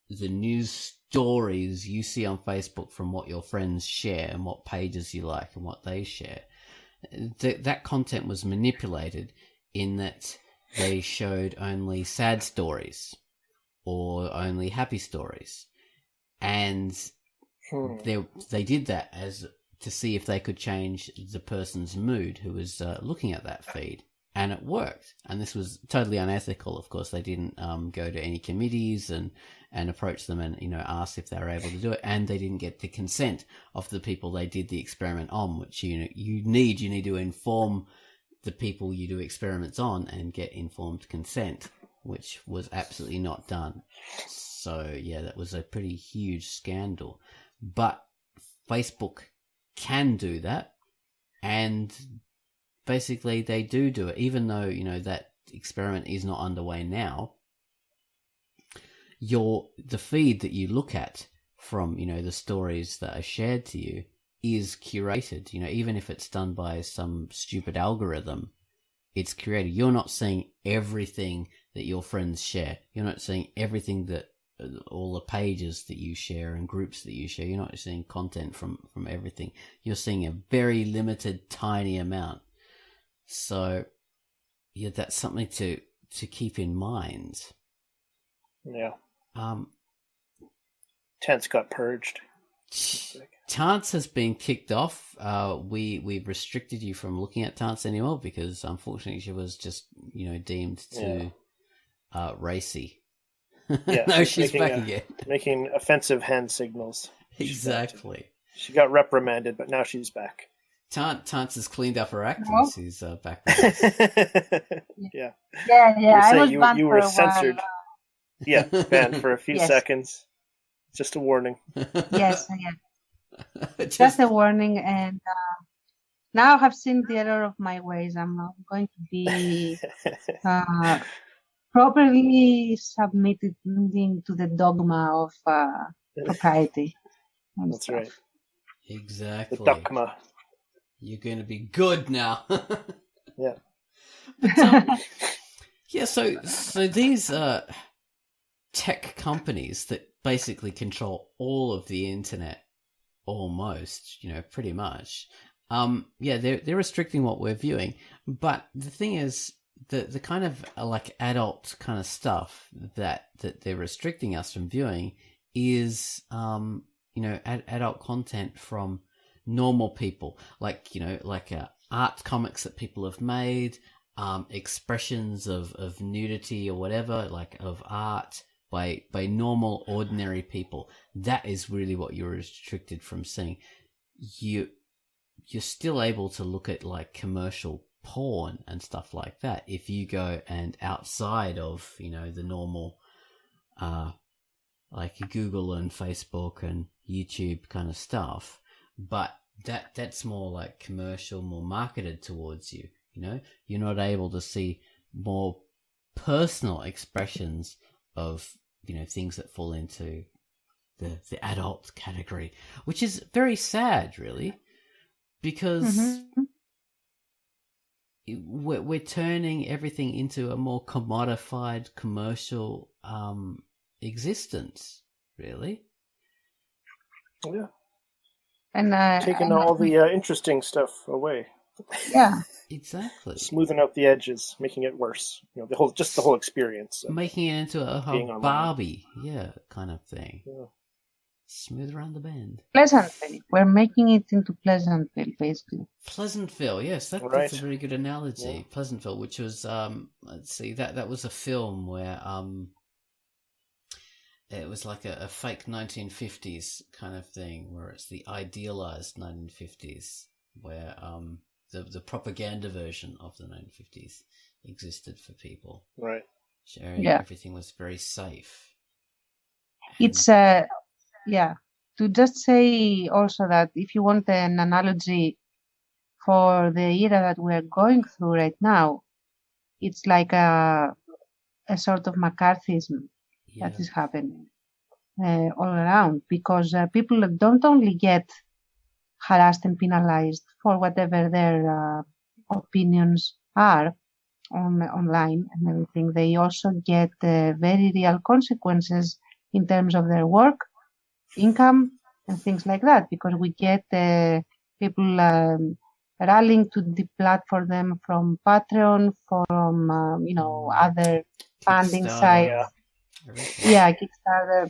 A: news stories you see on Facebook from what your friends share and what pages you like and what they share, that content was manipulated in that they showed only sad stories or only happy stories. And they did that as to see if they could change the person's mood who was looking at that feed, and it worked. And this was totally unethical. Of course, they didn't go to any committees and approach them and ask if they were able to do it, and they didn't get the consent of the people they did the experiment on, which you need to inform the people you do experiments on and get informed consent, which was absolutely not done. So yeah, that was a pretty huge scandal. But Facebook can do that, and basically they do it, even though that experiment is not underway now. The feed that you look at from the stories that are shared to you is curated. Even if it's done by some stupid algorithm, it's curated. You're not seeing everything that your friends share. You're not seeing everything that all the pages that you share and groups that you share. You're not seeing content from everything. You're seeing a very limited, tiny amount. So yeah, that's something to keep in mind.
C: Yeah. Tents got purged.
A: Tants has been kicked off. We restricted you from looking at Tants anymore because unfortunately she was just deemed too racy.
C: Yeah,
A: no, she's back again.
C: Making offensive hand signals.
A: Exactly.
C: She got reprimanded, but now she's back.
A: Tants has cleaned up her act and she's back.
C: Yeah.
B: I was banned
C: you were
B: for a
C: censored.
B: while.
C: Yeah, banned for a few
B: Yes.
C: seconds. Just a warning.
B: Yes, just a warning. And now I have seen the error of my ways. I'm not going to be properly submitted to the dogma of propriety.
C: That's
B: stuff.
C: right.
A: Exactly.
C: The dogma.
A: You're going to be good now.
C: Yeah.
A: But, yeah. So these tech companies that basically control all of the internet, almost, pretty much. They're restricting what we're viewing. But the thing is, the kind of like adult kind of stuff that they're restricting us from viewing is adult content from normal people, like art comics that people have made, expressions of nudity or whatever, like of art by normal ordinary people. That is really what you're restricted from seeing. You're still able to look at like commercial porn and stuff like that if you go and outside of the normal like Google and Facebook and YouTube kind of stuff, but that's more like commercial, more marketed towards you. You're not able to see more personal expressions of things that fall into the adult category, which is very sad, really. because we're turning everything into a more commodified commercial existence, really.
C: Yeah.
B: And
C: taking all the interesting stuff away.
B: Yeah.
A: Exactly.
C: Smoothing out the edges, making it worse. The whole experience.
A: Making it into a whole Barbie, kind of thing.
C: Yeah.
A: Smooth around the bend.
B: Pleasantville. We're making it into Pleasantville, basically.
A: Pleasantville, yes, that's a very good analogy. Yeah. Pleasantville, which was let's see, that was a film where it was like a fake 1950s kind of thing, where it's the idealized 1950s, where the propaganda version of the 1950s existed for people.
C: Right.
A: Sharing everything was very safe.
B: It's to just say also that if you want an analogy for the era that we're going through right now, it's like a sort of McCarthyism that is happening all around, because people don't only get harassed and penalized for whatever their opinions are online and everything. They also get very real consequences in terms of their work, income, and things like that, because we get people rallying to deplatform them from Patreon, from other funding sites. Kickstarter.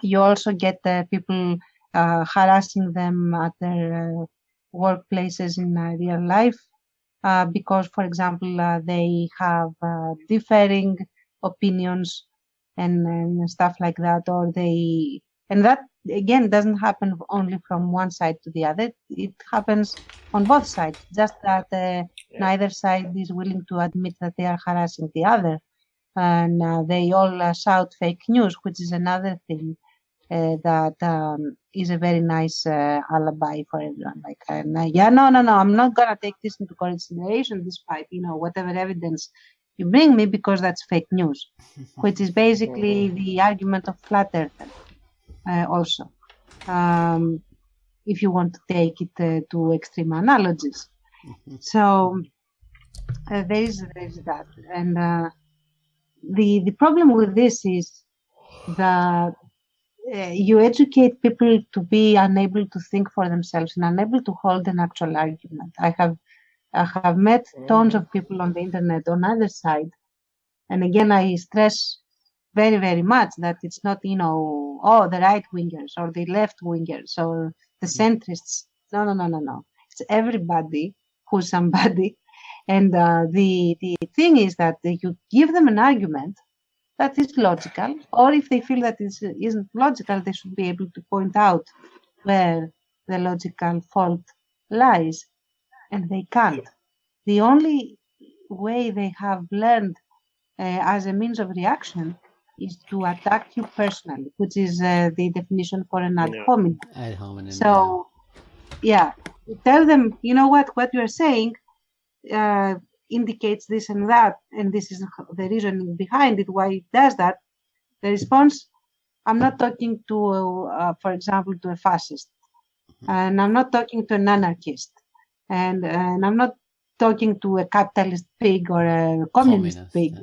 B: You also get people harassing them at their workplaces in real life because, for example, they have differing opinions and stuff like that, and that again doesn't happen only from one side to the other. It happens on both sides, just that neither side is willing to admit that they are harassing the other, and they all shout fake news, which is another thing that is a very nice alibi for everyone. Like, no, I'm not gonna take this into consideration, despite whatever evidence you bring me, because that's fake news, which is basically the argument of flat earther. Also, if you want to take it to extreme analogies. So there is that, and the problem with this is that you educate people to be unable to think for themselves and unable to hold an actual argument. I have met tons of people on the internet on either side, and again I stress very, very much that it's not the right wingers or the left wingers or the centrists. No. It's everybody who's somebody, and the thing is that you give them an argument that is logical, or if they feel that it isn't logical, they should be able to point out where the logical fault lies, and they can't. The only way they have learned as a means of reaction is to attack you personally, which is the definition for an ad hominem.
A: Ad hominem.
B: So, tell them, what you are saying indicates this and that, and this is the reasoning behind it, why it does that. The response: I'm not talking to, for example, to a fascist, and I'm not talking to an anarchist, and I'm not talking to a capitalist pig or a communist pig.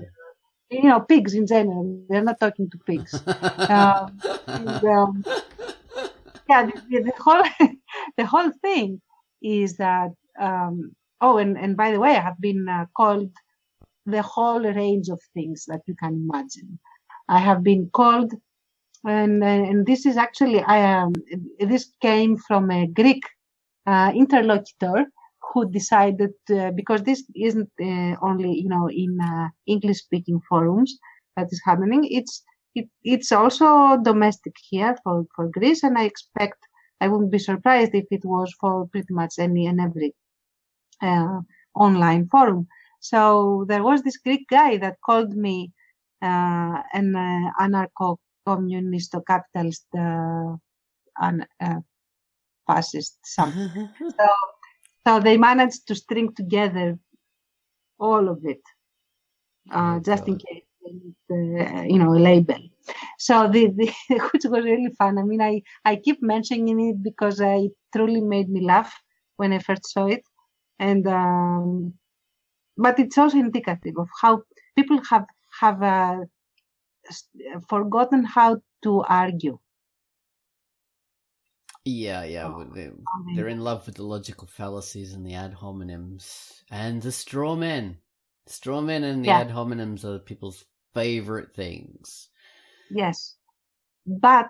B: Pigs in general, they're not talking to pigs. The whole thing is that. And by the way, I have been called the whole range of things that you can imagine. I have been called, and this is actually this came from a Greek interlocutor who decided because this isn't only in English-speaking forums that is happening. It's also domestic here for Greece, and I wouldn't be surprised if it was for pretty much any and every online forum. So there was this Greek guy that called me an anarcho-communist or capitalist fascist something. So they managed to string together all of it, just in case they need, a label. So which was really fun. I mean, I keep mentioning it because it truly made me laugh when I first saw it, and but it's also indicative of how people have forgotten how to argue.
A: Yeah, they're in love with the logical fallacies and the ad hominems and the straw men. Straw men and the ad hominems are people's favorite things.
B: Yes, but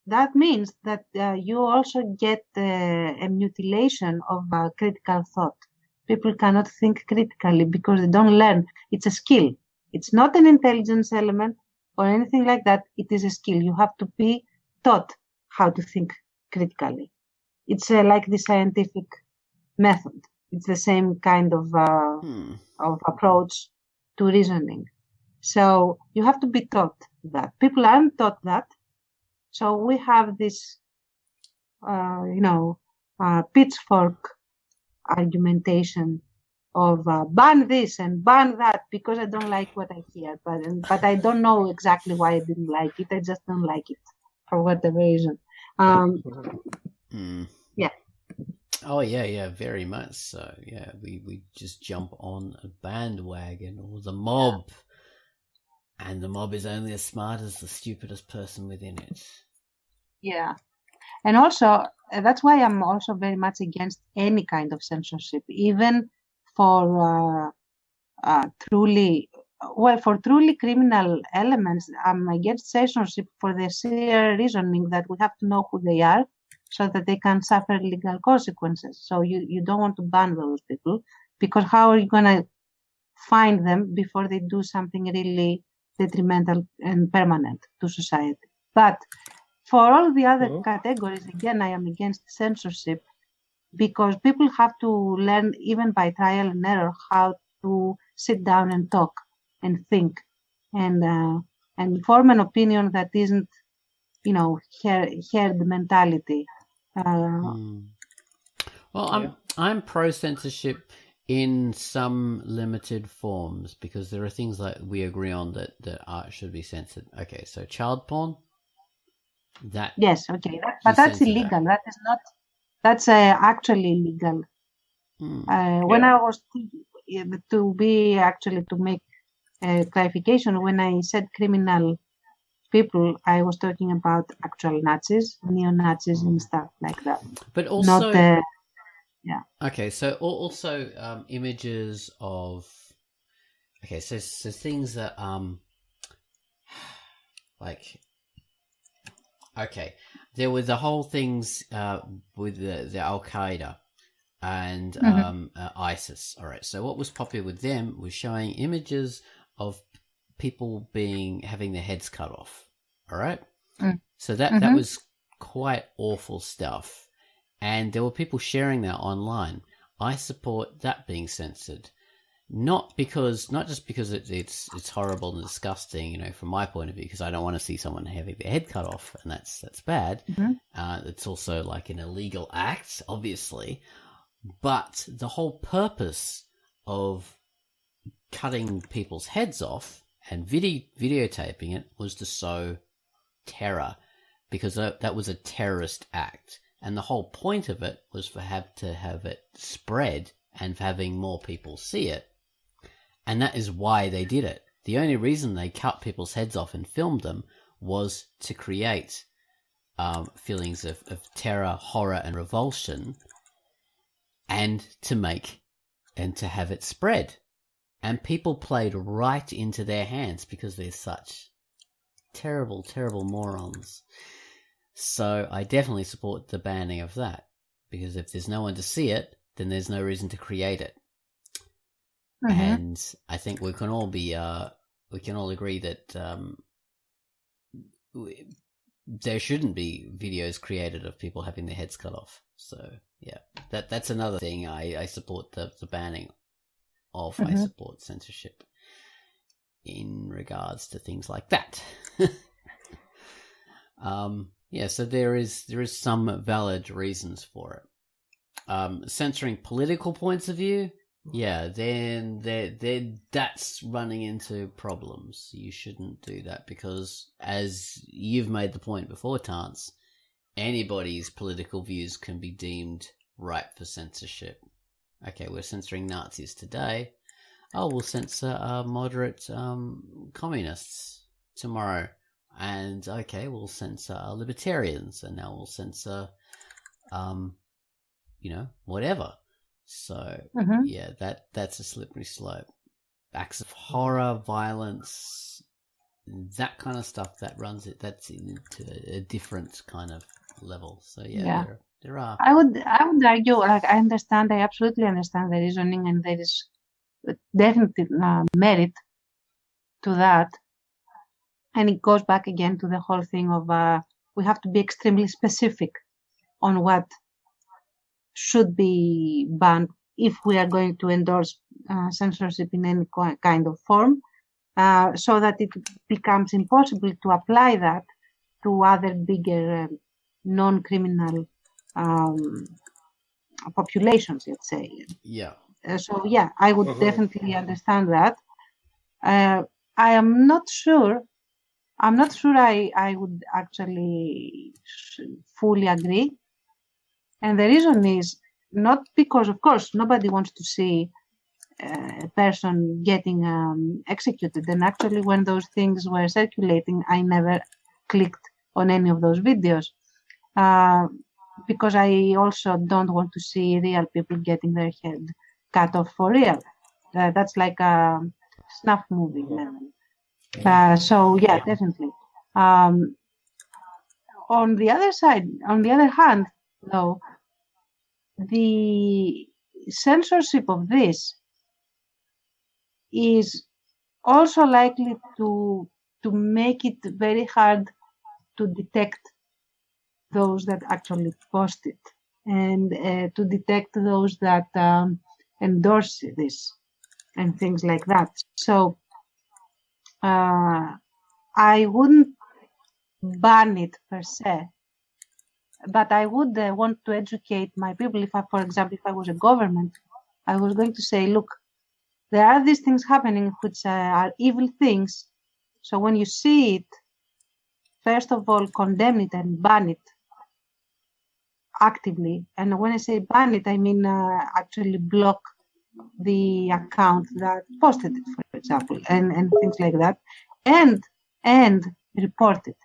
B: that means that you also get a mutilation of critical thought. People cannot think critically because they don't learn. It's a skill. It's not an intelligence element or anything like that. It is a skill. You have to be taught how to think critically. It's like the scientific method. It's the same kind of approach to reasoning. So you have to be taught that. People aren't taught that. So we have this, pitchfork argumentation of ban this and ban that because I don't like what I hear, but I don't know exactly why I didn't like it. I just don't like it for whatever reason. Yeah.
A: Oh yeah, very much so. Yeah, we just jump on a bandwagon or the mob, and the mob is only as smart as the stupidest person within it.
B: Yeah, and also that's why I'm also very much against any kind of censorship, even for truly criminal elements. I'm against censorship for the sheer reasoning that we have to know who they are so that they can suffer legal consequences. So you don't want to ban those people because how are you going to find them before they do something really detrimental and permanent to society? But for all the other categories, again, I am against censorship because people have to learn, even by trial and error, how to sit down and talk and think and form an opinion that isn't, herd mentality.
A: Well, I'm pro censorship in some limited forms because there are things like we agree on that art should be censored. Okay, so child porn.
B: Yes, okay, but that's illegal. That is not. That's actually illegal. When I was to make a clarification, when I said criminal people, I was talking about actual Nazis, neo-Nazis, and stuff like that.
A: But also,
B: not
A: Okay, so also images of. Okay, so things that like. Okay, there were the whole things with the Al Qaeda and ISIS. All right, so what was popular with them was showing images of people having their heads cut off. All right, so that was quite awful stuff, and there were people sharing that online. I support that being censored. Not just because it's horrible and disgusting, from my point of view, because I don't want to see someone having their head cut off, and that's bad. It's also like an illegal act, obviously, but the whole purpose of cutting people's heads off and videotaping it was to sow terror, because that was a terrorist act, and the whole point of it was to have it spread and for having more people see it. And that is why they did it. The only reason they cut people's heads off and filmed them was to create feelings of terror, horror, and revulsion, and to have it spread. And people played right into their hands because they're such terrible, terrible morons. So I definitely support the banning of that, because if there's no one to see it, then there's no reason to create it. And I think we can all agree that there shouldn't be videos created of people having their heads cut off. So yeah, that's another thing I support the banning of. I support censorship in regards to things like that. Yeah, so there is some valid reasons for it. Censoring political points of view. Yeah, then that's running into problems. You shouldn't do that because, as you've made the point before, Tance, anybody's political views can be deemed ripe for censorship. Okay, we're censoring Nazis today. Oh, we'll censor moderate communists tomorrow. And okay, we'll censor libertarians, and now we'll censor, whatever. So yeah, that's a slippery slope. Acts of horror, violence, that kind of stuff that runs it. That's into a different kind of level. So yeah. There are.
B: I would argue, like, I absolutely understand the reasoning, and there is definitely merit to that. And it goes back again to the whole thing of we have to be extremely specific on what should be banned if we are going to endorse censorship in any kind of form, so that it becomes impossible to apply that to other bigger non-criminal populations, let's say.
A: Yeah.
B: So yeah, I would definitely understand that. I'm not sure I would actually fully agree. And the reason is not because, of course, nobody wants to see a person getting executed. And actually, when those things were circulating, I never clicked on any of those videos. Because I also don't want to see real people getting their head cut off for real. That's like a snuff movie. So yeah, definitely. On the other hand, though, the censorship of this is also likely to make it very hard to detect those that actually post it, and to detect those that endorse this and things like that. So I wouldn't ban it per se, but I would want to educate my people. If I, for example, if I was a government, I was going to say, look, there are these things happening which are evil things. So when you see it, first of all, condemn it and ban it actively. And when I say ban it, I mean actually block the account that posted it, for example, and things like that, and report it,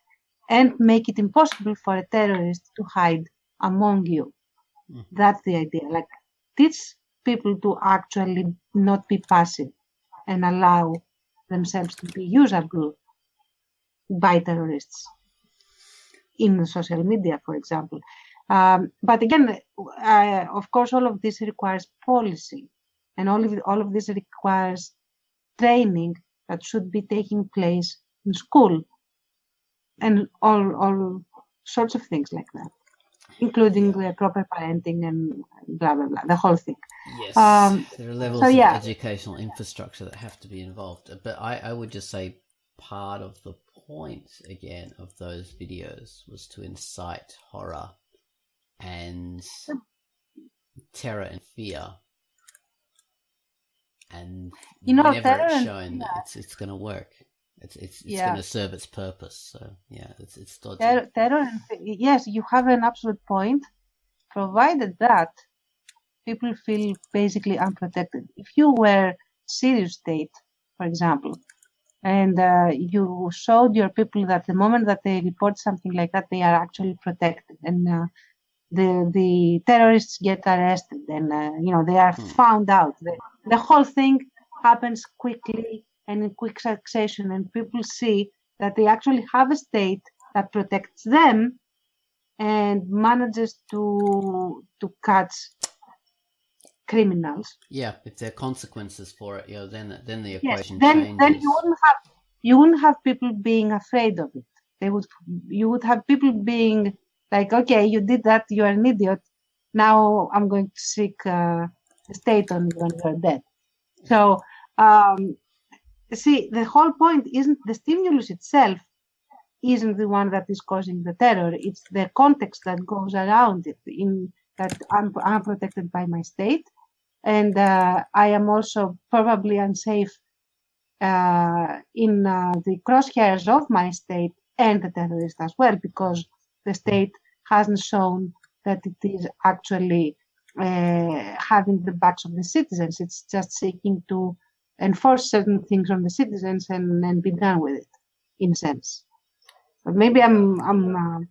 B: and make it impossible for a terrorist to hide among you. That's the idea. Like, teach people to actually not be passive and allow themselves to be usable by terrorists in social media, for example. But again, of course, all of this requires policy, and all of this requires training that should be taking place in school, and all sorts of things like that, including the proper parenting and blah blah blah, the whole thing.
A: Yes, there are levels of educational infrastructure that have to be involved. But I would just say part of the point again of those videos was to incite horror and terror and fear, and whenever it's shown that it's going to work, it's going to serve its purpose. So yeah, it's dodgy.
B: Terror and yes, you have an absolute point, provided that people feel basically unprotected. If you were serious state, for example, and you showed your people that the moment that they report something like that, they are actually protected, and the terrorists get arrested, and they are found out. The whole thing happens quickly and in quick succession, and people see that they actually have a state that protects them and manages to catch criminals.
A: Yeah, if there are consequences for it, then the equation changes.
B: Then you wouldn't have people being afraid of it. You would have people being like, okay, you did that, you are an idiot. Now I'm going to seek the state on you when you're dead. So see, the whole point isn't the stimulus itself, isn't the one that is causing the terror. It's the context that goes around it, in that I'm protected by my state, and I am also probably unsafe in the crosshairs of my state and the terrorist as well, because the state hasn't shown that it is actually having the backs of the citizens. It's just seeking to enforce certain things on the citizens and be done with it, in a sense. But maybe I'm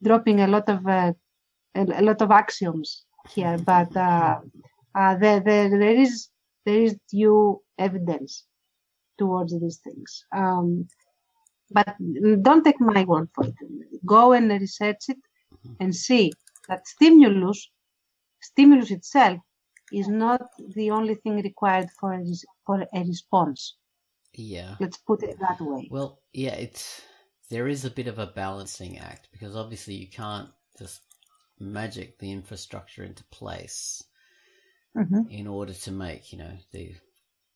B: dropping a lot of axioms here, but there is due evidence towards these things. But don't take my word for it. Go and research it and see that stimulus itself is not the only thing required for a response.
A: Yeah.
B: Let's put it that way.
A: Well, yeah, there is a bit of a balancing act, because obviously you can't just magic the infrastructure into place in order to make, the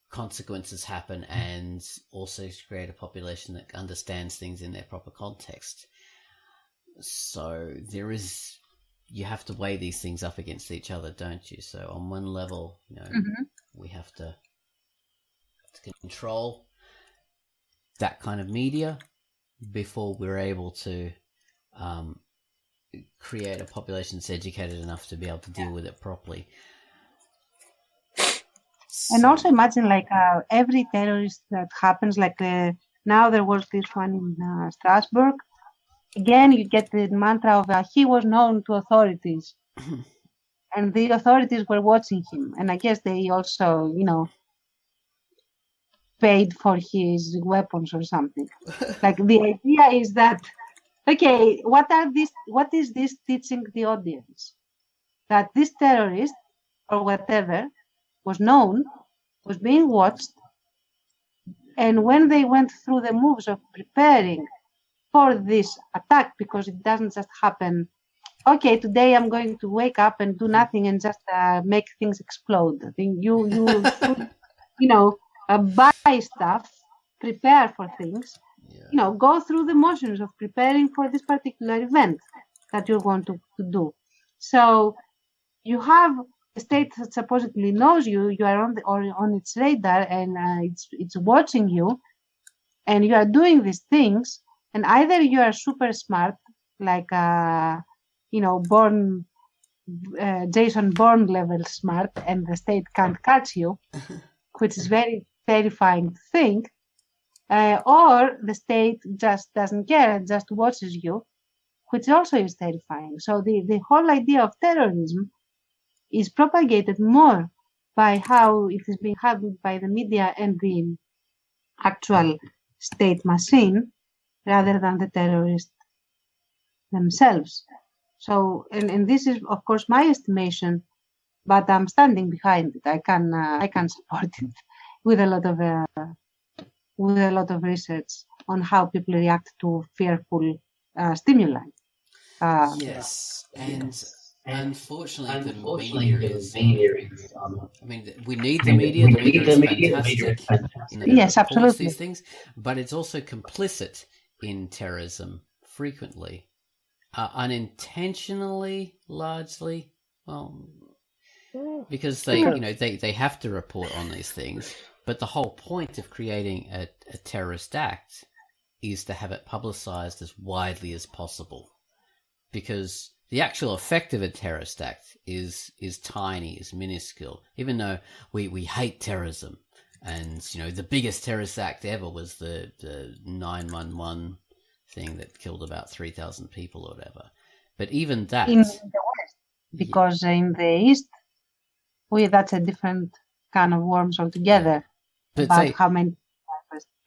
A: consequences happen, and also to create a population that understands things in their proper context. So you have to weigh these things up against each other, don't you? So on one level, we have to control that kind of media before we're able to create a population that's educated enough to be able to deal with it properly.
B: And also imagine every terrorist that happens, now there was this one in Strasbourg. Again, you get the mantra of he was known to authorities, and the authorities were watching him. And I guess they also, paid for his weapons or something. The idea is that, okay, what is this teaching the audience? That this terrorist or whatever was known, was being watched, and when they went through the moves of preparing for this attack, because it doesn't just happen, okay, today I'm going to wake up and do nothing and just make things explode. You should, buy stuff, prepare for things, go through the motions of preparing for this particular event that you want to do. So you have a state that supposedly knows you are on its radar, and it's watching you, and you are doing these things, and either you are super smart, Jason Bourne level smart, and the state can't catch you, which is very terrifying to think, or the state just doesn't care and just watches you, which also is terrifying. So the whole idea of terrorism is propagated more by how it is being handled by the media and the actual state machine, rather than the terrorists themselves. So, and this is, of course, my estimation, but I'm standing behind it. I can support it with a lot of research on how people react to fearful stimuli.
A: Yes, and unfortunately, the media is. We need the media. The media is fantastic.
B: Yes, absolutely.
A: These things, but it's also complicit in terrorism frequently, unintentionally, largely. Well, because they have to report on these things. But the whole point of creating a terrorist act is to have it publicized as widely as possible, because the actual effect of a terrorist act is tiny, is minuscule. Even though we hate terrorism, and the biggest terrorist act ever was the 9/11 thing that killed about 3,000 people or whatever. But even that
B: in the West, because in the East, that's a different kind of worms altogether. But about how many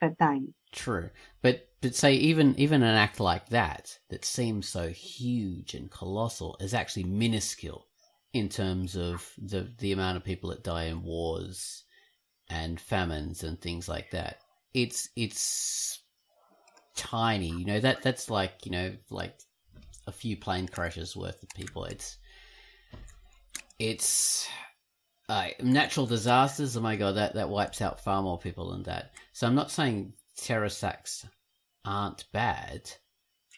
B: per time.
A: True, but say even an act like that seems so huge and colossal is actually minuscule in terms of the amount of people that die in wars and famines and things like that. It's tiny, that's like a few plane crashes worth of people. It's natural disasters. Oh my god, that wipes out far more people than that. So I'm not saying terrorist acts aren't bad.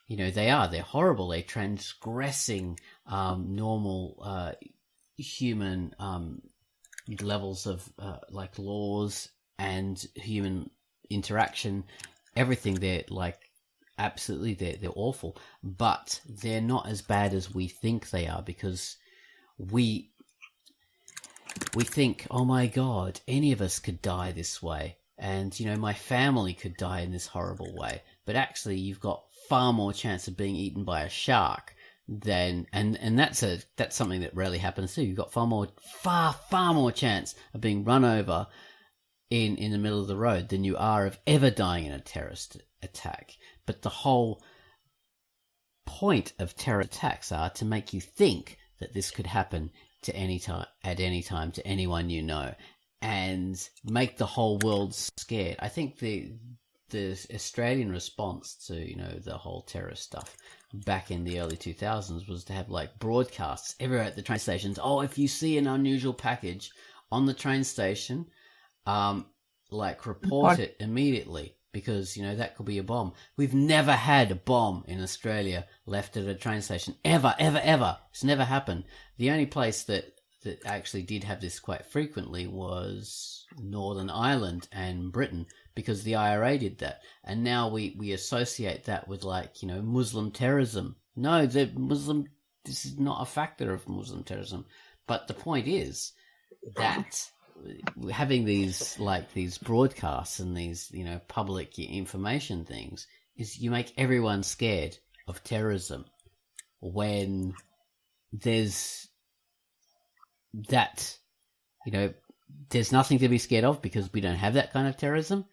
A: They're horrible. They're transgressing normal human levels of laws and human interaction. Everything. They're absolutely they're awful, but they're not as bad as we think they are, because we we think, oh my God, any of us could die this way. And, my family could die in this horrible way. But actually, you've got far more chance of being eaten by a shark than, and that's something that rarely happens too. You've got far more chance of being run over in the middle of the road than you are of ever dying in a terrorist attack. But the whole point of terror attacks are to make you think that this could happen at any time to anyone you know, and make the whole world scared. I think the Australian response to the whole terror stuff back in the early 2000s was to have like broadcasts everywhere at the train stations. Oh, if you see an unusual package on the train station, report it immediately, because that could be a bomb. We've never had a bomb in Australia left at a train station ever. It's never happened. The only place that actually did have this quite frequently was Northern Ireland and Britain, because the IRA did that. And now we associate that with Muslim terrorism. No, this is not a factor of Muslim terrorism. But the point is that having these broadcasts and these public information things is you make everyone scared of terrorism, when there's there's nothing to be scared of, because we don't have that kind of terrorism.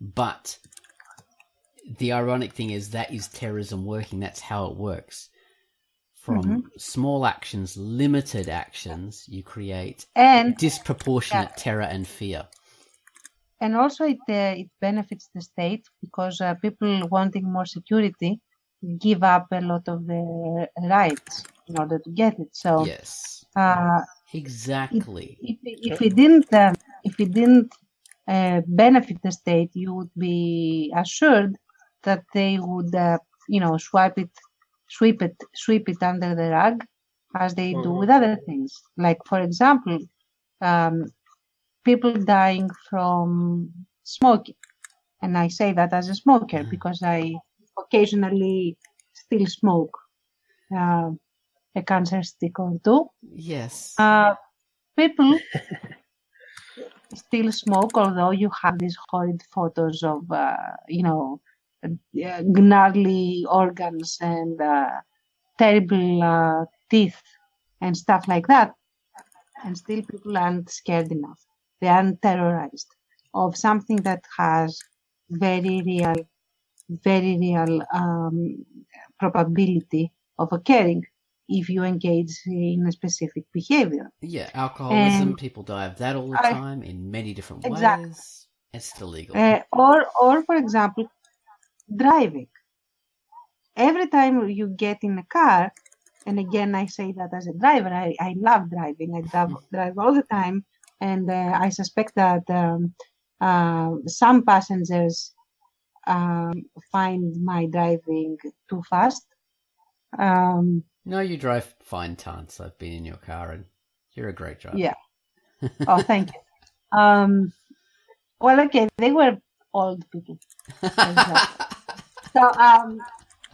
A: But the ironic thing is that is terrorism working. That's how it works. From small actions, limited actions, you create disproportionate terror and fear.
B: And also it benefits the state, because people wanting more security give up a lot of their rights in order to get it. So
A: yes, exactly.
B: If it didn't benefit the state, you would be assured that they would sweep it under the rug, as they do with other things. Like, for example, people dying from smoking. And I say that as a smoker because I occasionally still smoke a cancer stick or two.
A: Yes.
B: People still smoke, although you have these horrid photos of, gnarly organs and terrible teeth and stuff like that. And still people aren't scared enough. They aren't terrorized of something that has very real probability of occurring if you engage in a specific behavior.
A: Yeah, alcoholism, people die of that all the time in many different ways. It's still legal.
B: Or, for example, driving. Every time you get in a car, and again, I say that as a driver, I love driving. I drive all the time, and I suspect that some passengers find my driving too fast.
A: No, you drive fine, Tance. I've been in your car, and you're a great driver.
B: Yeah. Oh, thank you. Well, okay, they were old people. So,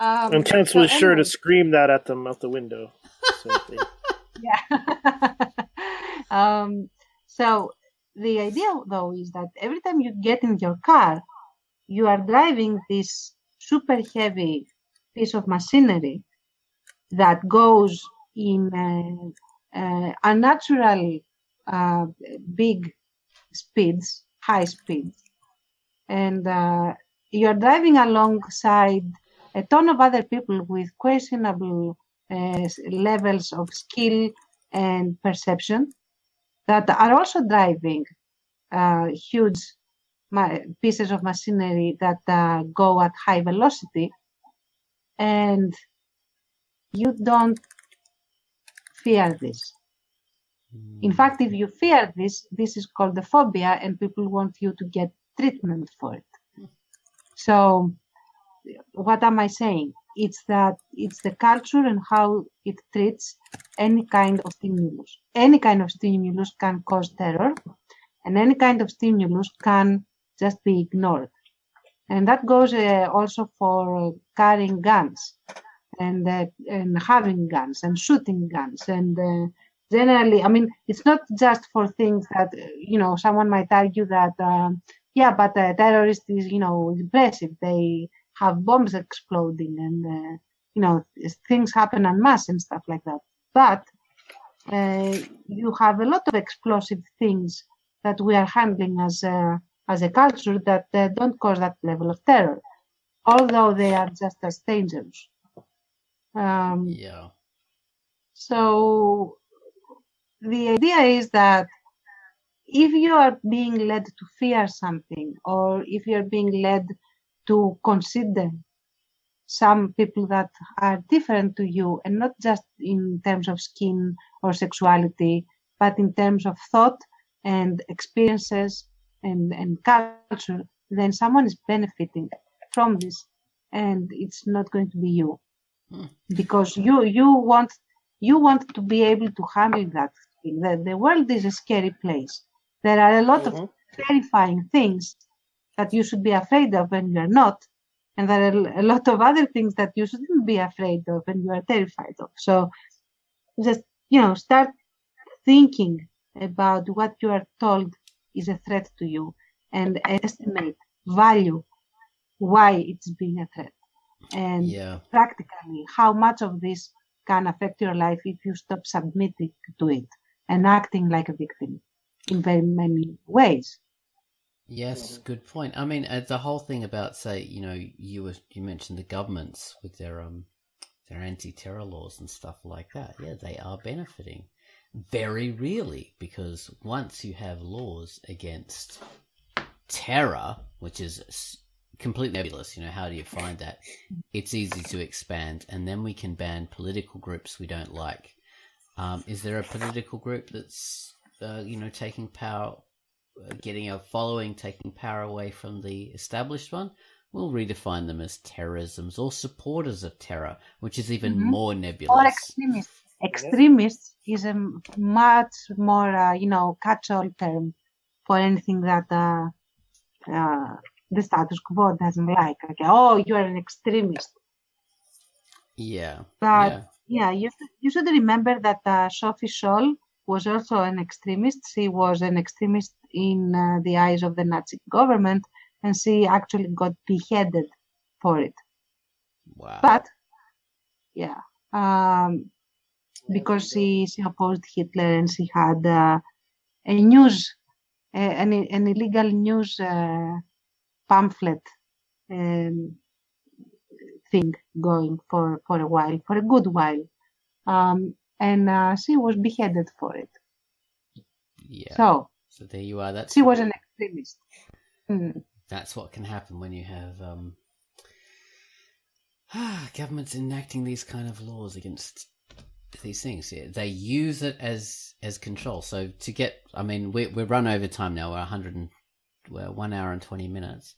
C: and Tance was sure to scream that at them out the window. So
B: yeah. So the idea, though, is that every time you get in your car, you are driving this super heavy piece of machinery that goes in unnatural big speeds, high speeds. And you're driving alongside a ton of other people with questionable levels of skill and perception that are also driving huge pieces of machinery that go at high velocity. And you don't fear this. In fact, if you fear this, this is called a phobia, and people want you to get treatment for it. So what am I saying? It's that it's the culture and how it treats any kind of stimulus. Any kind of stimulus can cause terror, and any kind of stimulus can just be ignored. And that goes also for carrying guns and having guns and shooting guns and generally, I mean, it's not just for things that, someone might argue that, but a terrorist is, impressive. They have bombs exploding and, things happen en masse and stuff like that. But you have a lot of explosive things that we are handling as a culture that don't cause that level of terror, although they are just as dangerous. So the idea is that if you are being led to fear something, or if you're being led to consider some people that are different to you, and not just in terms of skin or sexuality, but in terms of thought and experiences and culture, then someone is benefiting from this, and it's not going to be you, because you want to be able to handle that. The world is a scary place. There are a lot of terrifying things that you should be afraid of when you're not. And there are a lot of other things that you shouldn't be afraid of and you are terrified of. So just, start thinking about what you are told is a threat to you, and estimate, value why it's being a threat. And practically, how much of this can affect your life if you stop submitting to it and acting like a victim in very many ways.
A: Yes, good point. I mean, the whole thing about, say, you mentioned the governments with their anti-terror laws and stuff like that. Yeah, they are benefiting very really, because once you have laws against terror, which is completely nebulous, how do you find that? It's easy to expand, and then we can ban political groups we don't like. Is there a political group that's taking power, getting a following, taking power away from the established one? We'll redefine them as terrorisms or supporters of terror, which is even more nebulous.
B: Or extremists. Extremists is a much more, catch-all term for anything that the status quo doesn't like. Okay, oh, you are an extremist.
A: Yeah.
B: But you should remember that Sophie Scholl was also an extremist. She was an extremist in the eyes of the Nazi government, and she actually got beheaded for it.
A: Wow.
B: But because she opposed Hitler, and she had an illegal news pamphlet thing going for a while, for a good while. And she was beheaded for it.
A: Yeah.
B: So
A: there you are.
B: She was an extremist.
A: That's what can happen when you have governments enacting these kind of laws against these things. Yeah, they use it as control. So to get, I mean, we're run over time now. We're 1 hour and 20 minutes.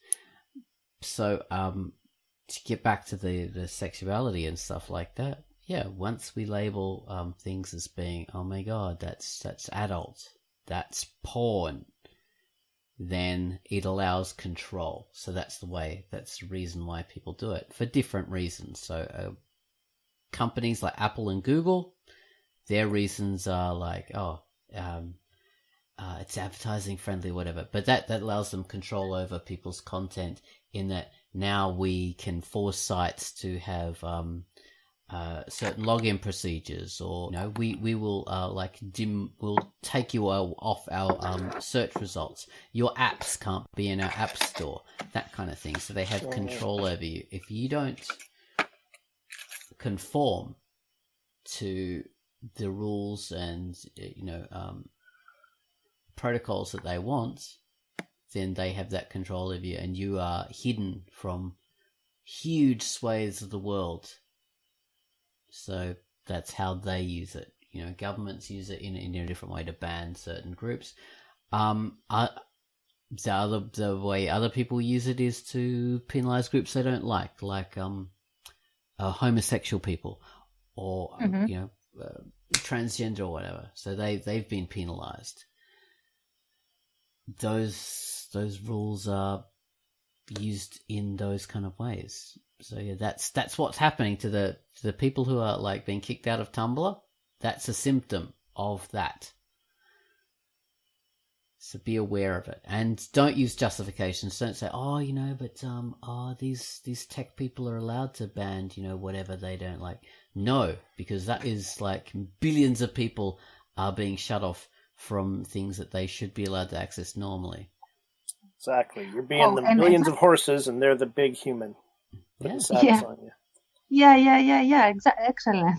A: So to get back to the sexuality and stuff like that. Yeah, once we label things as being, oh my god, that's adult, that's porn, then it allows control. So that's the reason why people do it, for different reasons. So companies like Apple and Google, their reasons are like, it's advertising friendly, whatever. But that allows them control over people's content, in that now we can force sites to have certain login procedures, or we will we'll take you off our search results. Your apps can't be in our app store, that kind of thing. So they have control over you. If you don't conform to the rules and protocols that they want, then they have that control of you, and you are hidden from huge swathes of the world. So that's how they use it. Governments use it in a different way to ban certain groups. The way other people use it is to penalize groups they don't like homosexual people, or transgender or whatever. So they've been penalized. Those rules are used in those kind of ways. So yeah, that's what's happening to the people who are being kicked out of Tumblr. That's a symptom of that. So be aware of it, and don't use justifications. Don't say, "Oh, but these tech people are allowed to ban, whatever they don't like." No, because that is like billions of people are being shut off from things that they should be allowed to access normally.
C: Exactly. You're being the millions of horses, and they're the big human.
A: Yeah.
C: On you.
B: Yeah. Excellent.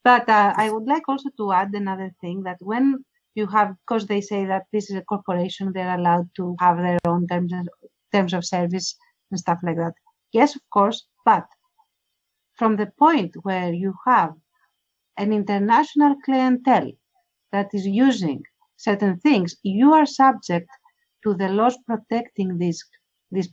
B: But I would like also to add another thing, that when you have, because they say that this is a corporation, they're allowed to have their own terms of service and stuff like that. Yes, of course, but from the point where you have an international clientele that is using certain things, you are subject to the laws protecting these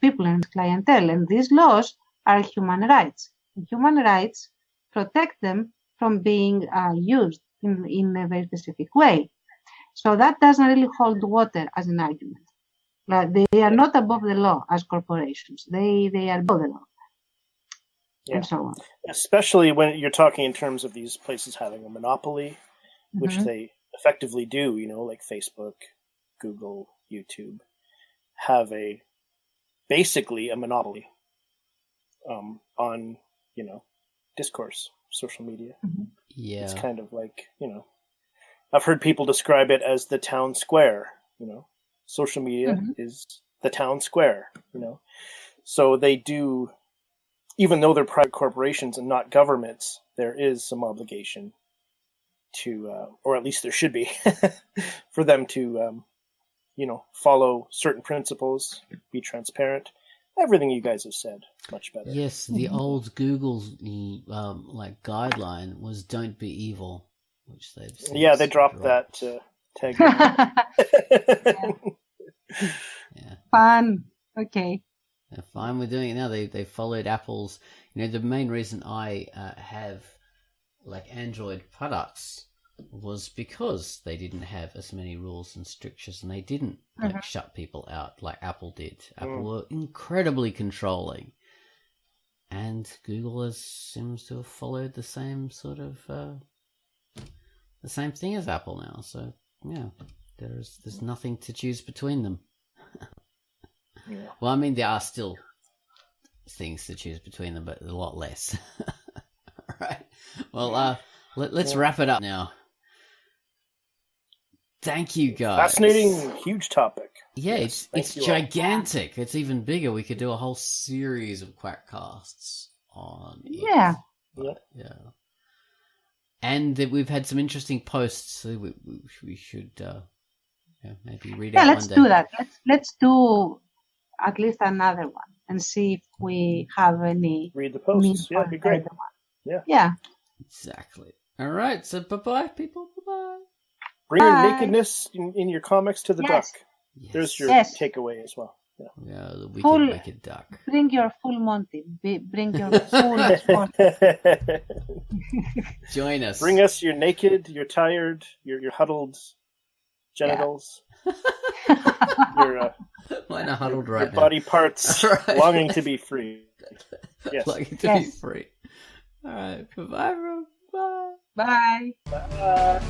B: people and clientele, and these laws are human rights. Human rights protect them from being used in a very specific way. So that doesn't really hold water as an argument. They are not above the law as corporations. They are below the law.
C: Yeah.
B: And so on.
C: Especially when you're talking in terms of these places having a monopoly, which they effectively do, like Facebook, Google, YouTube, have basically a monopoly on, discourse, social media.
A: Yeah.
C: It's kind of like, I've heard people describe it as the town square, social media is the town square, So they do, even though they're private corporations and not governments, there is some obligation to, or at least there should be, for them to, follow certain principles, be transparent. Everything you guys have said, much better.
A: Yes, the old Google guideline was "Don't be evil," which they've since
C: they dropped that tag.
B: Yeah. Fun. Okay.
A: They're fine with doing it now. They followed Apple's. The main reason I have Android products was because they didn't have as many rules and strictures, and they didn't shut people out like Apple did. Apple were incredibly controlling, and Google seems to have followed the same sort of the same thing as Apple now. So yeah, there's nothing to choose between them. Well, I mean, there are still things to choose between them, but a lot less. All right. Well, let's wrap it up now. Thank you, guys.
C: Fascinating, huge topic.
A: Yeah, it's gigantic. It's even bigger. We could do a whole series of QUACKCASTs on it.
B: Yeah.
A: Yeah. And we've had some interesting posts. So we should maybe read out one day. Yeah,
B: let's do that. Let's do at least another one and see if we have any.
C: Read the posts. Yeah, it'd be great.
B: Yeah.
A: Exactly. All right. So bye-bye, people. Bye-bye.
C: Bring your nakedness in your comics to the duck.
A: Yes.
C: There's your takeaway as well.
A: Yeah, the wicked duck.
B: Bring your full Monty. Bring your full Monty.
A: Join us.
C: Bring us your naked, your tired, your huddled genitals.
A: Mine are huddled right
C: your
A: now.
C: Body parts longing to be free. Yes.
A: Longing to be free. All right. Goodbye, everyone. Bye.
B: Bye.
C: Bye.